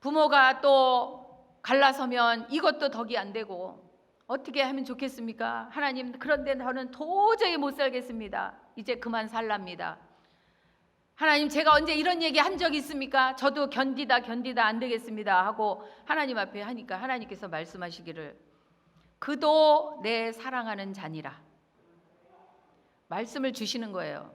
부모가 또 갈라서면 이것도 덕이 안 되고 어떻게 하면 좋겠습니까? 하나님, 그런데 저는 도저히 못 살겠습니다. 이제 그만 살랍니다. 하나님, 제가 언제 이런 얘기 한 적 있습니까? 저도 견디다 안 되겠습니다 하고 하나님 앞에 하니까 하나님께서 말씀하시기를 그도 내 사랑하는 자니라 말씀을 주시는 거예요.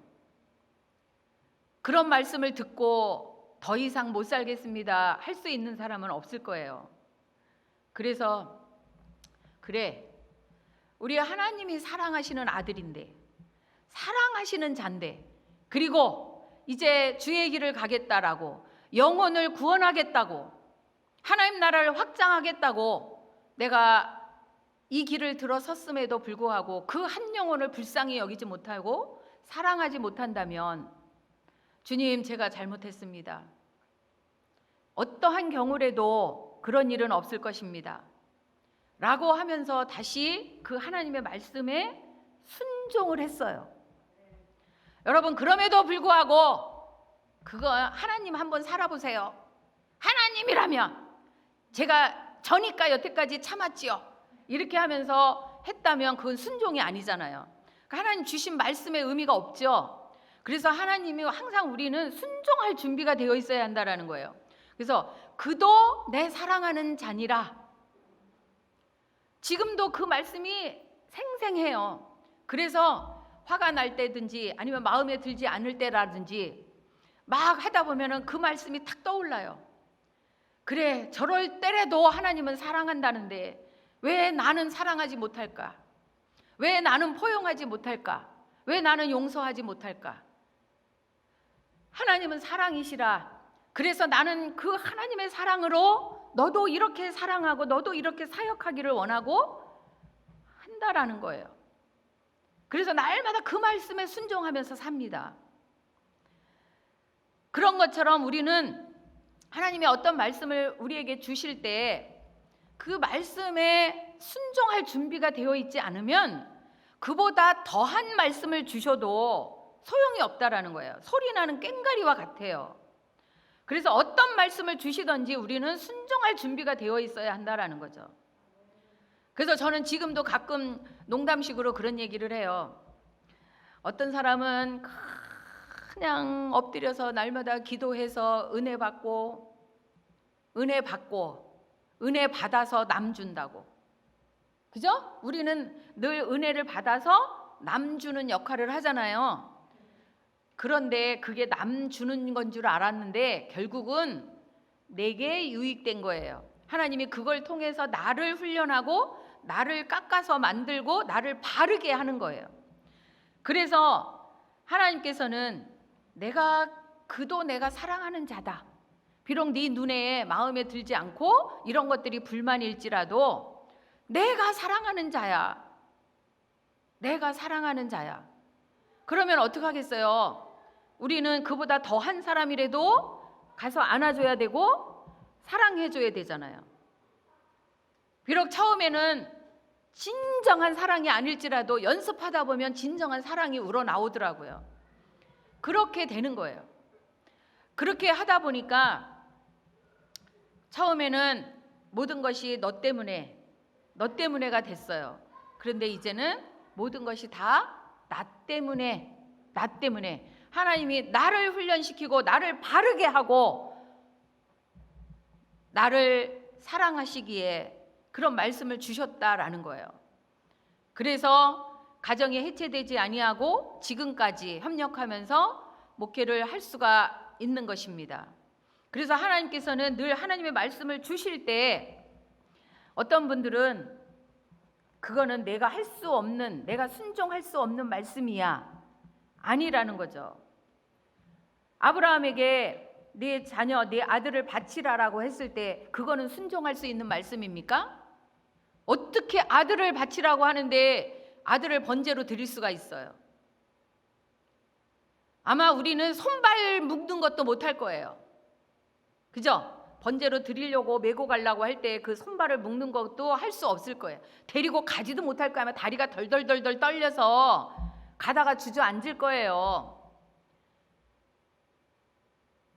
그런 말씀을 듣고 더 이상 못 살겠습니다 할 수 있는 사람은 없을 거예요. 그래서 그래, 우리 하나님이 사랑하시는 아들인데 사랑하시는 잔데 그리고 이제 주의 길을 가겠다라고 영혼을 구원하겠다고 하나님 나라를 확장하겠다고 내가 이 길을 들어섰음에도 불구하고 그 한 영혼을 불쌍히 여기지 못하고 사랑하지 못한다면 주님, 제가 잘못했습니다. 어떠한 경우라도 그런 일은 없을 것입니다 라고 하면서 다시 그 하나님의 말씀에 순종을 했어요. 여러분, 그럼에도 불구하고 그거 하나님 한번 살아보세요. 하나님이라면 제가 저니까 여태까지 참았지요 이렇게 하면서 했다면 그건 순종이 아니잖아요. 그러니까 하나님 주신 말씀의 의미가 없죠. 그래서 하나님이 항상 우리는 순종할 준비가 되어 있어야 한다라는 거예요. 그래서 그도 내 사랑하는 자니라. 지금도 그 말씀이 생생해요. 그래서 화가 날 때든지 아니면 마음에 들지 않을 때라든지 막 하다 보면은 그 말씀이 탁 떠올라요. 그래, 저럴 때라도 하나님은 사랑한다는데 왜 나는 사랑하지 못할까? 왜 나는 포용하지 못할까? 왜 나는 용서하지 못할까? 하나님은 사랑이시라. 그래서 나는 그 하나님의 사랑으로 너도 이렇게 사랑하고 너도 이렇게 사역하기를 원하고 한다라는 거예요. 그래서 날마다 그 말씀에 순종하면서 삽니다. 그런 것처럼 우리는 하나님이 어떤 말씀을 우리에게 주실 때 그 말씀에 순종할 준비가 되어 있지 않으면 그보다 더한 말씀을 주셔도 소용이 없다라는 거예요. 소리나는 꽹과리와 같아요. 그래서 어떤 말씀을 주시든지 우리는 순종할 준비가 되어 있어야 한다라는 거죠. 그래서 저는 지금도 가끔 농담식으로 그런 얘기를 해요. 어떤 사람은 그냥 엎드려서 날마다 기도해서 은혜 받고 은혜 받아서 남 준다고. 그죠? 우리는 늘 은혜를 받아서 남 주는 역할을 하잖아요. 그런데 그게 남 주는 건 줄 알았는데 결국은 내게 유익된 거예요. 하나님이 그걸 통해서 나를 훈련하고 나를 깎아서 만들고 나를 바르게 하는 거예요. 그래서 하나님께서는 그도 내가 사랑하는 자다. 비록 네 눈에 마음에 들지 않고 이런 것들이 불만일지라도 내가 사랑하는 자야. 내가 사랑하는 자야. 그러면 어떡하겠어요? 우리는 그보다 더한 사람이라도 가서 안아줘야 되고 사랑해줘야 되잖아요. 비록 처음에는 진정한 사랑이 아닐지라도 연습하다 보면 진정한 사랑이 우러나오더라고요. 그렇게 되는 거예요. 그렇게 하다 보니까 처음에는 모든 것이 너 때문에가 됐어요. 그런데 이제는 모든 것이 다 나 때문에 하나님이 나를 훈련시키고 나를 바르게 하고 나를 사랑하시기에 그런 말씀을 주셨다라는 거예요. 그래서 가정이 해체되지 아니하고 지금까지 협력하면서 목회를 할 수가 있는 것입니다. 그래서 하나님께서는 늘 하나님의 말씀을 주실 때 어떤 분들은 그거는 내가 할 수 없는, 내가 순종할 수 없는 말씀이야. 아니라는 거죠. 아브라함에게 네 자녀, 네 아들을 바치라라고 했을 때 그거는 순종할 수 있는 말씀입니까? 어떻게 아들을 바치라고 하는데 아들을 번제로 드릴 수가 있어요? 아마 우리는 손발 묶는 것도 못할 거예요. 그죠? 번제로 드리려고 메고 가려고 할 때 그 손발을 묶는 것도 할 수 없을 거예요. 데리고 가지도 못할 거예요. 아마 다리가 덜덜덜덜 떨려서 가다가 주저앉을 거예요.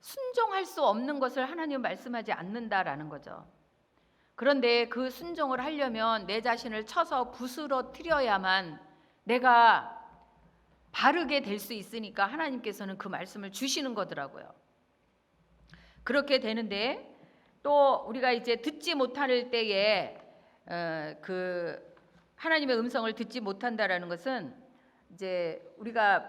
순종할 수 없는 것을 하나님은 말씀하지 않는다라는 거죠. 그런데 그 순종을 하려면 내 자신을 쳐서 부스러뜨려야만 내가 바르게 될 수 있으니까 하나님께서는 그 말씀을 주시는 거더라고요. 그렇게 되는데 또 우리가 이제 듣지 못할 때에 그 하나님의 음성을 듣지 못한다라는 것은 이제 우리가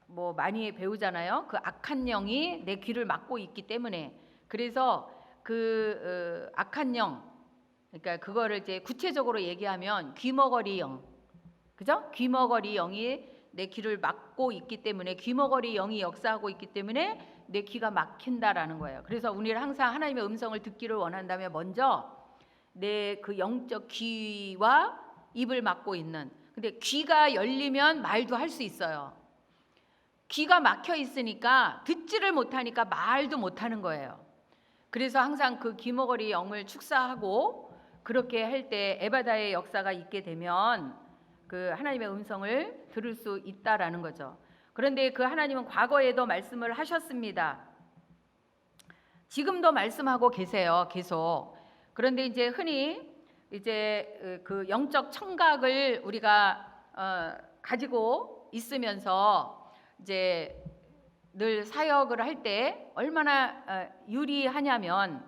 뭐 많이 배우잖아요. 그 악한 영이 내 귀를 막고 있기 때문에. 그래서 그 악한 영, 그러니까 그거를 이제 구체적으로 얘기하면 귀머거리 영, 그죠? 귀머거리 영이 내 귀를 막고 있기 때문에, 귀머거리 영이 역사하고 있기 때문에 내 귀가 막힌다라는 거예요. 그래서 우리는 항상 하나님의 음성을 듣기를 원한다면 먼저 내 그 영적 귀와 입을 막고 있는, 근데 귀가 열리면 말도 할 수 있어요. 귀가 막혀 있으니까 듣지를 못하니까 말도 못하는 거예요. 그래서 항상 그 귀머거리 영을 축사하고 그렇게 할 때 에바다의 역사가 있게 되면 그 하나님의 음성을 들을 수 있다라는 거죠. 그런데 그 하나님은 과거에도 말씀을 하셨습니다. 지금도 말씀하고 계세요. 계속. 그런데 이제 흔히 이제 그 영적 청각을 우리가 가지고 있으면서 이제 늘 사역을 할 때 얼마나 유리하냐면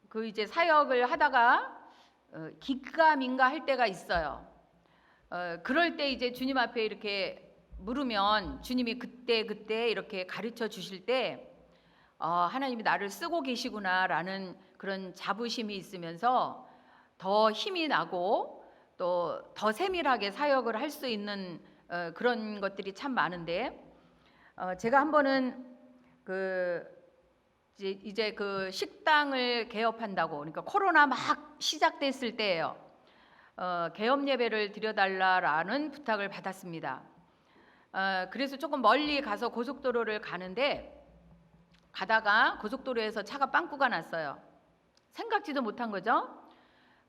그 이제 사역을 하다가 기가민가 할 때가 있어요. 그럴 때 이제 주님 앞에 이렇게 물으면 주님이 그때 이렇게 가르쳐 주실 때 하나님이 나를 쓰고 계시구나라는 그런 자부심이 있으면서 더 힘이 나고 또 더 세밀하게 사역을 할 수 있는 그런 것들이 참 많은데 제가 한 번은 이제 그 식당을 개업한다고, 그러니까 코로나 막 시작됐을 때예요. 개업 예배를 드려달라라는 부탁을 받았습니다. 그래서 조금 멀리 가서 고속도로를 가는데 가다가 고속도로에서 차가 빵꾸가 났어요. 생각지도 못한 거죠.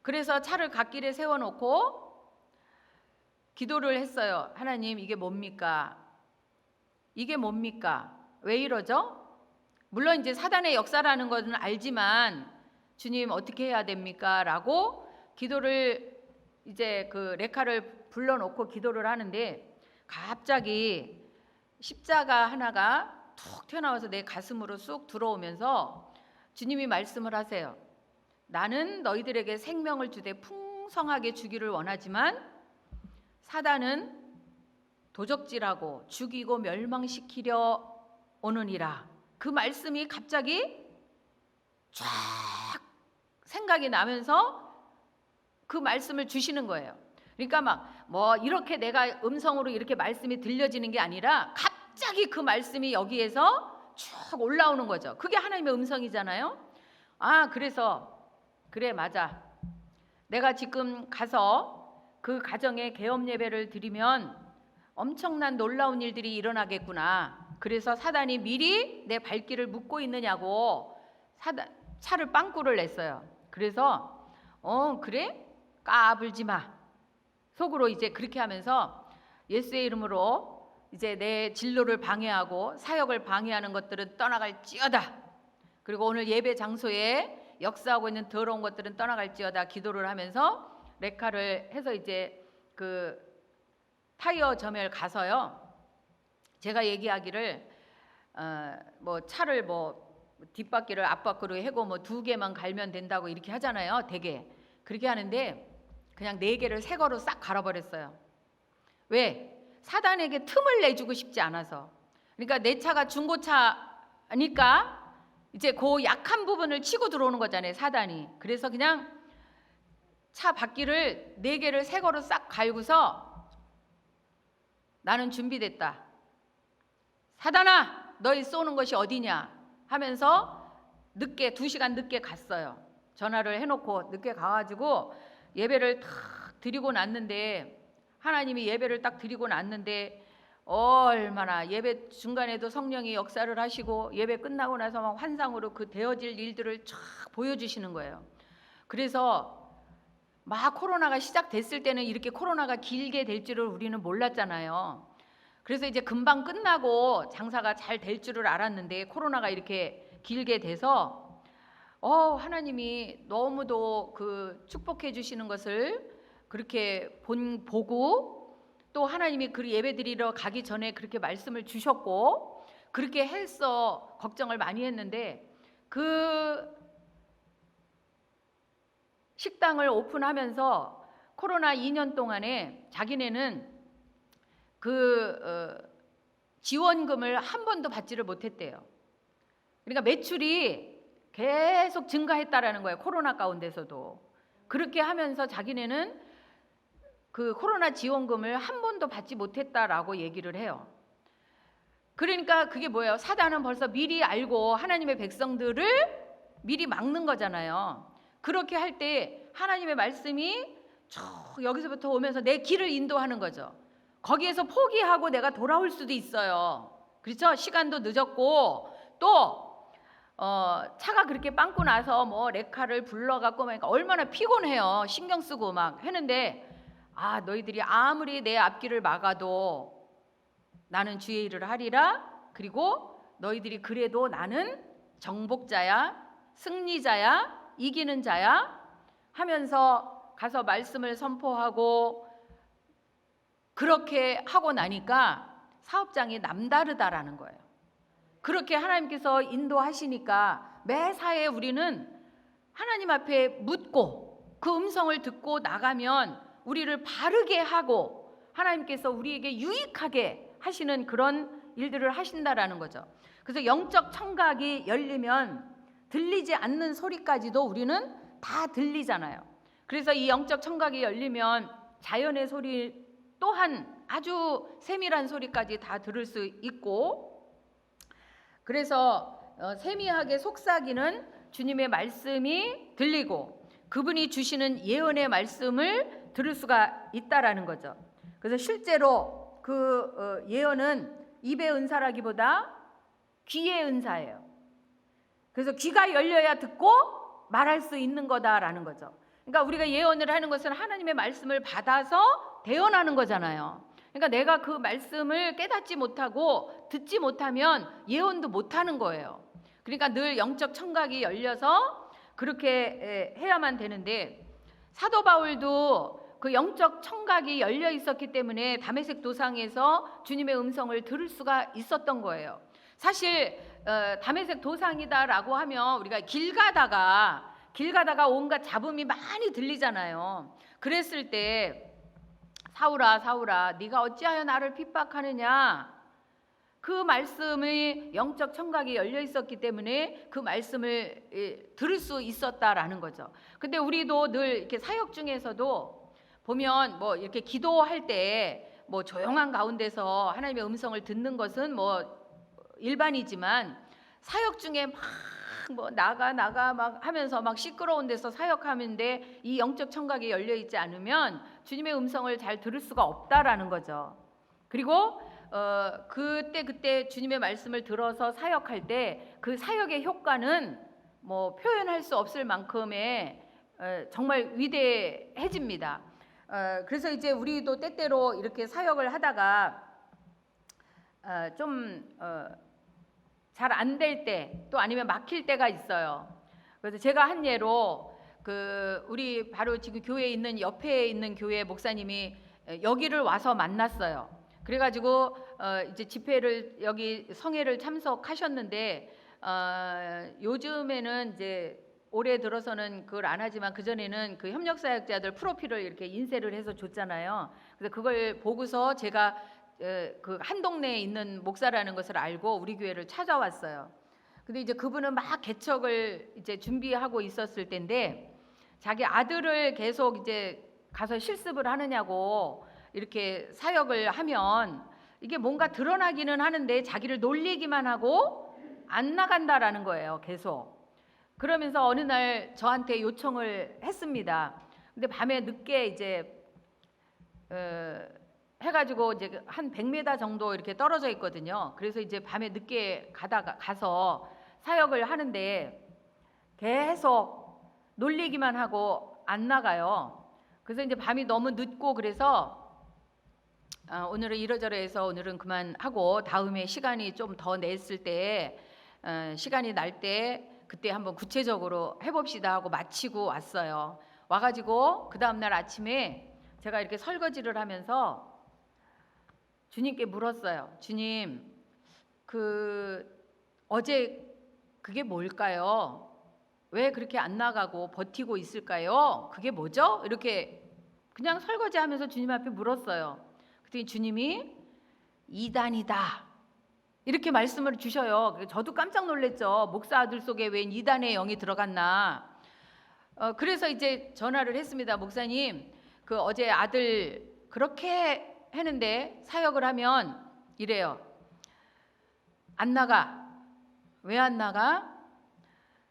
그래서 차를 갓길에 세워놓고 기도를 했어요. 하나님, 이게 뭡니까? 이게 뭡니까? 왜 이러죠? 물론 이제 사단의 역사라는 것은 알지만 주님 어떻게 해야 됩니까? 라고 기도를 이제 그 레카를 불러놓고 기도를 하는데 갑자기 십자가 하나가 툭 튀어나와서 내 가슴으로 쑥 들어오면서 주님이 말씀을 하세요. 나는 너희들에게 생명을 주되 풍성하게 주기를 원하지만 사단은 도적질하고 죽이고 멸망시키려 오느니라. 그 말씀이 갑자기 쫙 생각이 나면서 그 말씀을 주시는 거예요. 그러니까 막 뭐 이렇게 내가 음성으로 이렇게 말씀이 들려지는 게 아니라 갑자기 그 말씀이 여기에서 쭉 올라오는 거죠. 그게 하나님의 음성이잖아요. 그래서 그래, 맞아. 내가 지금 가서 그 가정에 계엄 예배를 드리면 엄청난 놀라운 일들이 일어나겠구나. 그래서 사단이 미리 내 발길을 묶고 있느냐고 차를 빵꾸를 냈어요. 그래서 그래? 까불지 마. 속으로 이제 그렇게 하면서 예수의 이름으로 이제 내 진로를 방해하고 사역을 방해하는 것들은 떠나갈지어다. 그리고 오늘 예배 장소에 역사하고 있는 더러운 것들은 떠나갈지어다 기도를 하면서 레카를 해서 이제 그 타이어점에 가서요. 제가 얘기하기를 뭐 차를 뭐 뒷바퀴를 앞바퀴로 해고 뭐 2개만 갈면 된다고 이렇게 하잖아요. 되게 그렇게 하는데 그냥 4개를 새 거로 싹 갈아버렸어요. 왜? 사단에게 틈을 내주고 싶지 않아서. 그러니까 내 차가 중고차니까 이제 그 약한 부분을 치고 들어오는 거잖아요, 사단이. 그래서 그냥 차 바퀴를 4개를 새 거로 싹 갈고서 나는 준비됐다. 사단아, 너희 쏘는 것이 어디냐 하면서 늦게 2시간 늦게 갔어요. 전화를 해놓고 늦게 가가지고 예배를 탁 드리고 났는데 하나님이 예배를 딱 드리고 났는데 얼마나 예배 중간에도 성령이 역사를 하시고 예배 끝나고 나서 막 환상으로 그 되어질 일들을 쫙 보여주시는 거예요. 그래서 막 코로나가 시작됐을 때는 이렇게 코로나가 길게 될 줄을 우리는 몰랐잖아요. 그래서 이제 금방 끝나고 장사가 잘 될 줄을 알았는데 코로나가 이렇게 길게 돼서 하나님이 너무도 그 축복해 주시는 것을 그렇게 보고 또 하나님이 그 예배 드리러 가기 전에 그렇게 말씀을 주셨고 그렇게 해서 걱정을 많이 했는데 그 식당을 오픈하면서 코로나 2년 동안에 자기네는 그 지원금을 한 번도 받지를 못했대요. 그러니까 매출이 계속 증가했다라는 거예요. 코로나 가운데서도. 그렇게 하면서 자기네는 그 코로나 지원금을 한 번도 받지 못했다라고 얘기를 해요. 그러니까 그게 뭐예요? 사단은 벌써 미리 알고 하나님의 백성들을 미리 막는 거잖아요. 그렇게 할 때 하나님의 말씀이 쭉 여기서부터 오면서 내 길을 인도하는 거죠. 거기에서 포기하고 내가 돌아올 수도 있어요. 그렇죠? 시간도 늦었고 또 차가 그렇게 빵꾸 나서 뭐 레카를 불러갖고 막 얼마나 피곤해요. 신경 쓰고 막 했는데 너희들이 아무리 내 앞길을 막아도 나는 주의 일을 하리라. 그리고 너희들이 그래도 나는 정복자야, 승리자야, 이기는 자야 하면서 가서 말씀을 선포하고 그렇게 하고 나니까 사업장이 남다르다라는 거예요. 그렇게 하나님께서 인도하시니까 매사에 우리는 하나님 앞에 묻고 그 음성을 듣고 나가면 우리를 바르게 하고 하나님께서 우리에게 유익하게 하시는 그런 일들을 하신다라는 거죠. 그래서 영적 청각이 열리면 들리지 않는 소리까지도 우리는 다 들리잖아요. 그래서 이 영적 청각이 열리면 자연의 소리 또한 아주 세밀한 소리까지 다 들을 수 있고 그래서 세미하게 속삭이는 주님의 말씀이 들리고 그분이 주시는 예언의 말씀을 들을 수가 있다라는 거죠. 그래서 실제로 예언은 입의 은사라기보다 귀의 은사예요. 그래서 귀가 열려야 듣고 말할 수 있는 거다라는 거죠. 그러니까 우리가 예언을 하는 것은 하나님의 말씀을 받아서 대언하는 거잖아요. 그러니까 내가 그 말씀을 깨닫지 못하고 듣지 못하면 예언도 못하는 거예요. 그러니까 늘 영적 청각이 열려서 그렇게 해야만 되는데, 사도 바울도 그 영적 청각이 열려 있었기 때문에 다메섹 도상에서 주님의 음성을 들을 수가 있었던 거예요. 사실 다메섹 도상이다라고 하면 우리가 길 가다가 온갖 잡음이 많이 들리잖아요. 그랬을 때 사울아 사울아 네가 어찌하여 나를 핍박하느냐, 그 말씀의 영적 청각이 열려 있었기 때문에 그 말씀을 들을 수 있었다라는 거죠. 근데 우리도 늘 이렇게 사역 중에서도 보면 뭐 이렇게 기도할 때 뭐 조용한 가운데서 하나님의 음성을 듣는 것은 뭐 일반이지만, 사역 중에 막 뭐 나가 막 하면서 막 시끄러운 데서 사역하는데 이 영적 청각이 열려 있지 않으면 주님의 음성을 잘 들을 수가 없다라는 거죠. 그리고 그때 주님의 말씀을 들어서 사역할 때 그 사역의 효과는 뭐 표현할 수 없을 만큼의 정말 위대해집니다. 그래서 이제 우리도 때때로 이렇게 사역을 하다가 좀 잘 안 될 때, 또 아니면 막힐 때가 있어요. 그래서 제가 한 예로 우리 바로 지금 교회에 있는 옆에 있는 교회 목사님이 여기를 와서 만났어요. 그래가지고 이제 집회를 여기 성회를 참석하셨는데, 요즘에는 이제 올해 들어서는 그걸 안 하지만 그 전에는 그 협력사역자들 프로필을 이렇게 인쇄를 해서 줬잖아요. 그래서 그걸 보고서 제가 그 한 동네에 있는 목사라는 것을 알고 우리 교회를 찾아왔어요. 근데 이제 그분은 막 개척을 이제 준비하고 있었을 때인데, 자기 아들을 계속 이제 가서 실습을 하느냐고 이렇게 사역을 하면 이게 뭔가 드러나기는 하는데 자기를 놀리기만 하고 안 나간다라는 거예요, 계속. 그러면서 어느 날 저한테 요청을 했습니다. 근데 밤에 늦게 이제 해가지고 이제 한 100m 정도 이렇게 떨어져 있거든요. 그래서 이제 밤에 늦게 가서 사역을 하는데 계속 놀리기만 하고 안 나가요. 그래서 이제 밤이 너무 늦고 그래서 오늘은 이러저러해서 오늘은 그만하고 다음에 시간이 좀 더 냈을 때 시간이 날 때 그때 한번 구체적으로 해봅시다 하고 마치고 왔어요. 와가지고 그 다음날 아침에 제가 이렇게 설거지를 하면서 주님께 물었어요. 주님, 어제 그게 뭘까요? 왜 그렇게 안 나가고 버티고 있을까요? 그게 뭐죠? 이렇게 그냥 설거지하면서 주님 앞에 물었어요. 그랬더니 주님이 이단이다 이렇게 말씀을 주셔요. 저도 깜짝 놀랐죠. 목사 아들 속에 웬 이단의 영이 들어갔나. 그래서 이제 전화를 했습니다. 목사님, 그 어제 아들 그렇게 했는데 사역을 하면 이래요. 안 나가. 왜 안 나가?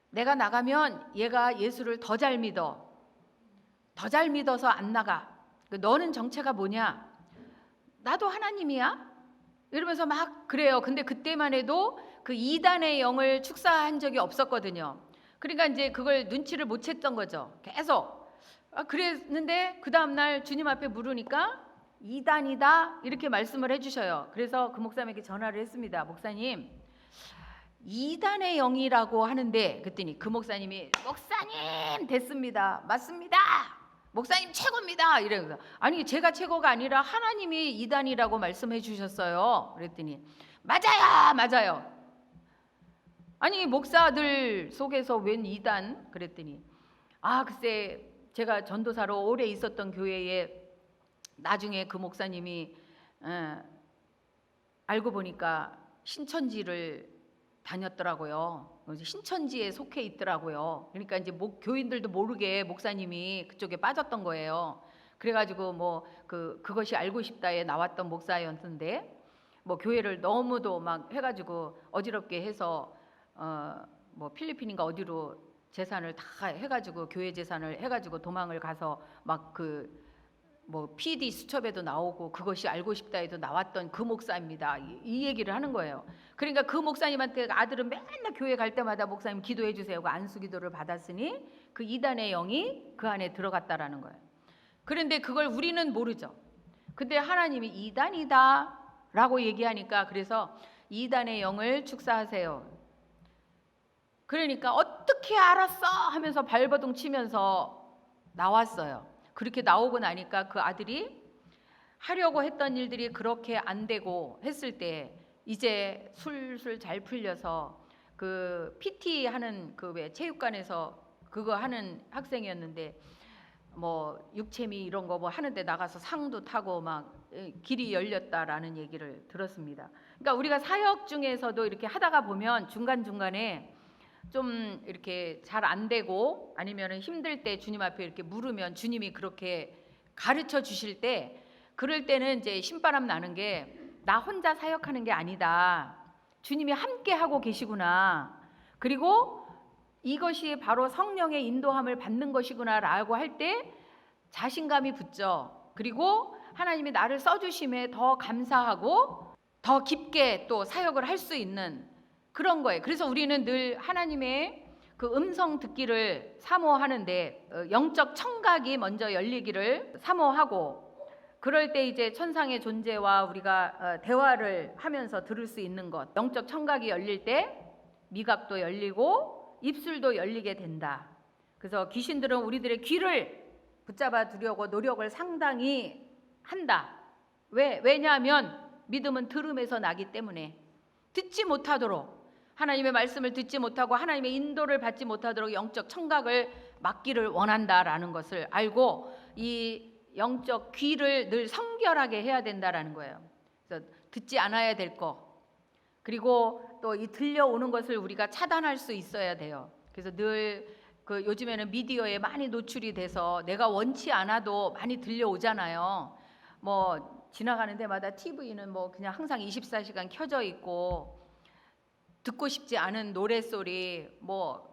내가 나가면 얘가 예수를 더 잘 믿어. 더 잘 믿어서 안 나가. 너는 정체가 뭐냐? 나도 하나님이야? 이러면서 막 그래요. 근데 그때만 해도 그 이단의 영을 축사한 적이 없었거든요. 그러니까 이제 그걸 눈치를 못 챘던 거죠. 계속. 그랬는데 그 다음날 주님 앞에 물으니까 이단이다 이렇게 말씀을 해주셔요. 그래서 그 목사님에게 전화를 했습니다. 목사님, 이단의 영이라고 하는데, 그랬더니 그 목사님이 목사님 됐습니다. 맞습니다. 목사님 최고입니다. 이러면서 아니 제가 최고가 아니라 하나님이 이단이라고 말씀해 주셨어요. 그랬더니 맞아요. 아니 목사들 속에서 웬 이단? 그랬더니 글쎄 제가 전도사로 오래 있었던 교회에 나중에 그 목사님이 알고 보니까 신천지를 다녔더라고요. 신천지에 속해 있더라고요. 그러니까 이제 교인들도 모르게 목사님이 그쪽에 빠졌던 거예요. 그래가지고 뭐 그것이 알고 싶다에 나왔던 목사였는데, 뭐 교회를 너무도 막 해가지고 어지럽게 해서 뭐 필리핀인가 어디로 재산을 다 해가지고 교회 재산을 해가지고 도망을 가서 막 뭐 PD 수첩에도 나오고 그것이 알고 싶다에도 나왔던 그 목사입니다. 이 얘기를 하는 거예요. 그러니까 그 목사님한테 아들은 맨날 교회 갈 때마다 목사님 기도해 주세요. 그 안수 기도를 받았으니 그 이단의 영이 그 안에 들어갔다라는 거예요. 그런데 그걸 우리는 모르죠. 근데 하나님이 이단이다 라고 얘기하니까 그래서 이단의 영을 축사하세요. 그러니까 어떻게 알았어 하면서 발버둥 치면서 나왔어요. 그렇게 나오고 나니까 그 아들이 하려고 했던 일들이 그렇게 안 되고 했을 때 이제 술술 잘 풀려서 그 PT 하는 그 왜 체육관에서 그거 하는 학생이었는데 뭐 육체미 이런 거 뭐 하는데 나가서 상도 타고 막 길이 열렸다라는 얘기를 들었습니다. 그러니까 우리가 사역 중에서도 이렇게 하다가 보면 중간중간에 좀 이렇게 잘 안 되고 아니면은 힘들 때 주님 앞에 이렇게 물으면 주님이 그렇게 가르쳐 주실 때 그럴 때는 이제 신바람 나는 게 나 혼자 사역하는 게 아니다. 주님이 함께 하고 계시구나. 그리고 이것이 바로 성령의 인도함을 받는 것이구나라고 할 때 자신감이 붙죠. 그리고 하나님이 나를 써주심에 더 감사하고 더 깊게 또 사역을 할 수 있는 그런 거예요. 그래서 우리는 늘 하나님의 그 음성 듣기를 사모하는데 영적 청각이 먼저 열리기를 사모하고 그럴 때 이제 천상의 존재와 우리가 대화를 하면서 들을 수 있는 것, 영적 청각이 열릴 때 미각도 열리고 입술도 열리게 된다. 그래서 귀신들은 우리들의 귀를 붙잡아 두려고 노력을 상당히 한다. 왜냐하면 믿음은 들음에서 나기 때문에 듣지 못하도록 하나님의 말씀을 듣지 못하고 하나님의 인도를 받지 못하도록 영적 청각을 막기를 원한다라는 것을 알고 이 영적 귀를 늘 성결하게 해야 된다라는 거예요. 그래서 듣지 않아야 될 거 그리고 또 이 들려오는 것을 우리가 차단할 수 있어야 돼요. 그래서 늘 그 요즘에는 미디어에 많이 노출이 돼서 내가 원치 않아도 많이 들려오잖아요. 뭐 지나가는 데마다 TV는 뭐 그냥 항상 24시간 켜져 있고 듣고 싶지 않은 노랫소리 뭐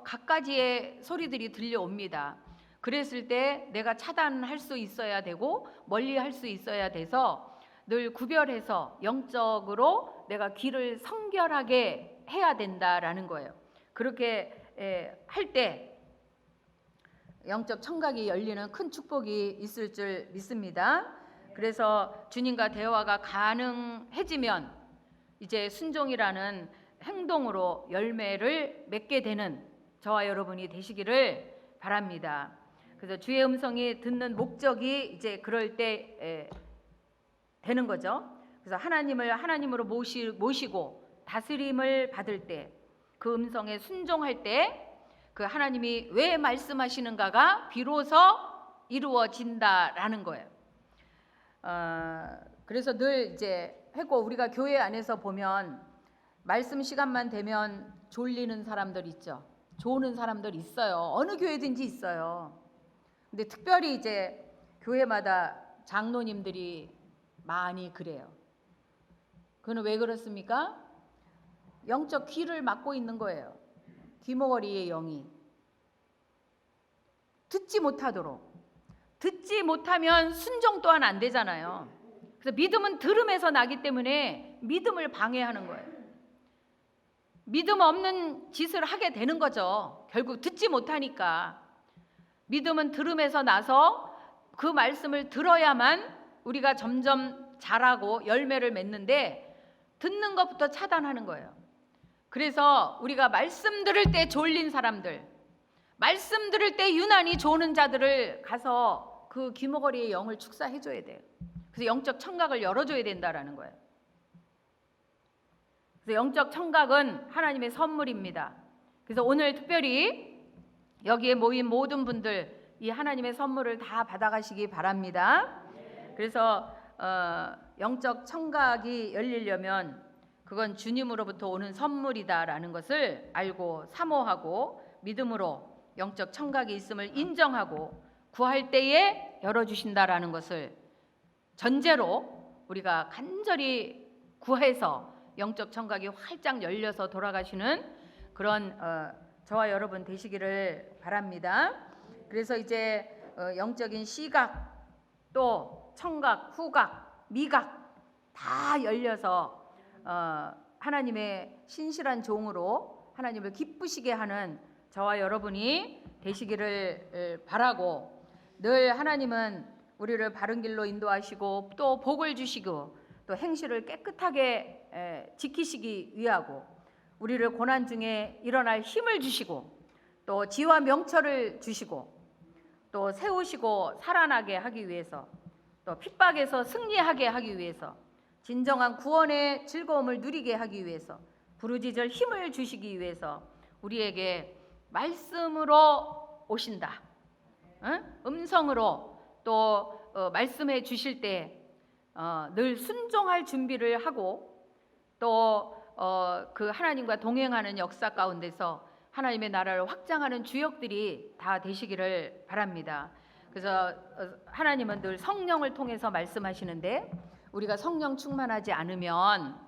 갖가지의 소리들이 들려옵니다. 그랬을 때 내가 차단할 수 있어야 되고 멀리 할 수 있어야 돼서 늘 구별해서 영적으로 내가 귀를 성결하게 해야 된다라는 거예요. 그렇게 할 때 영적 청각이 열리는 큰 축복이 있을 줄 믿습니다. 그래서 주님과 대화가 가능해지면 이제 순종이라는 행동으로 열매를 맺게 되는 저와 여러분이 되시기를 바랍니다. 그래서 주의 음성이 듣는 목적이 이제 그럴 때 되는 거죠. 그래서 하나님을 하나님으로 모시고 다스림을 받을 때 그 음성에 순종할 때 그 하나님이 왜 말씀하시는가가 비로소 이루어진다라는 거예요. 그래서 늘 이제 하고 우리가 교회 안에서 보면 말씀 시간만 되면 졸리는 사람들 있죠. 조는 사람들 있어요. 어느 교회든지 있어요. 근데 특별히 이제 교회마다 장로님들이 많이 그래요. 그거는 왜 그렇습니까? 영적 귀를 막고 있는 거예요. 귀머거리의 영이 듣지 못하도록. 듣지 못하면 순종 또한 안 되잖아요. 그래서 믿음은 들음에서 나기 때문에 믿음을 방해하는 거예요. 믿음 없는 짓을 하게 되는 거죠. 결국 듣지 못하니까. 믿음은 들음에서 나서 그 말씀을 들어야만 우리가 점점 자라고 열매를 맺는데 듣는 것부터 차단하는 거예요. 그래서 우리가 말씀 들을 때 졸린 사람들, 말씀 들을 때 유난히 조는 자들을 가서 그 귀머거리의 영을 축사해 줘야 돼요. 그래서 영적 청각을 열어줘야 된다라는 거예요. 그래서 영적 청각은 하나님의 선물입니다. 그래서 오늘 특별히 여기에 모인 모든 분들 이 하나님의 선물을 다 받아가시기 바랍니다. 그래서 영적 청각이 열리려면 그건 주님으로부터 오는 선물이다라는 것을 알고 사모하고 믿음으로 영적 청각이 있음을 인정하고 구할 때에 열어주신다라는 것을 전제로 우리가 간절히 구해서 영적 청각이 활짝 열려서 돌아가시는 그런 저와 여러분 되시기를 바랍니다. 그래서 이제 영적인 시각 또 청각, 후각, 미각 다 열려서 하나님의 신실한 종으로 하나님을 기쁘시게 하는 저와 여러분이 되시기를 바라고, 늘 하나님은 우리를 바른 길로 인도하시고 또 복을 주시고 또 행실을 깨끗하게 지키시기 위하고, 우리를 고난 중에 일어날 힘을 주시고 또 지와 명철을 주시고 또 세우시고 살아나게 하기 위해서, 또 핍박에서 승리하게 하기 위해서, 진정한 구원의 즐거움을 누리게 하기 위해서, 부르짖을 힘을 주시기 위해서 우리에게 말씀으로 오신다. 음성으로 또 말씀해 주실 때 늘 순종할 준비를 하고, 또 그 하나님과 동행하는 역사 가운데서 하나님의 나라를 확장하는 주역들이 다 되시기를 바랍니다. 그래서 하나님은 늘 성령을 통해서 말씀하시는데, 우리가 성령 충만하지 않으면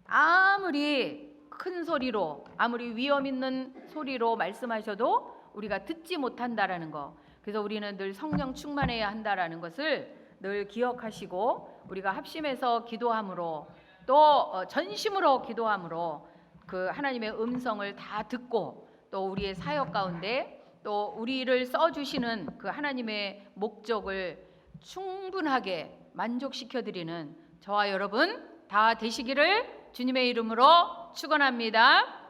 아무리 큰 소리로, 아무리 위험 있는 소리로 말씀하셔도 우리가 듣지 못한다라는 거. 그래서 우리는 늘 성령 충만해야 한다라는 것을 늘 기억하시고, 우리가 합심해서 기도함으로 또 전심으로 기도함으로 그 하나님의 음성을 다 듣고, 또 우리의 사역 가운데 또 우리를 써주시는 그 하나님의 목적을 충분하게 만족시켜드리는 저와 여러분 다 되시기를 주님의 이름으로 축원합니다.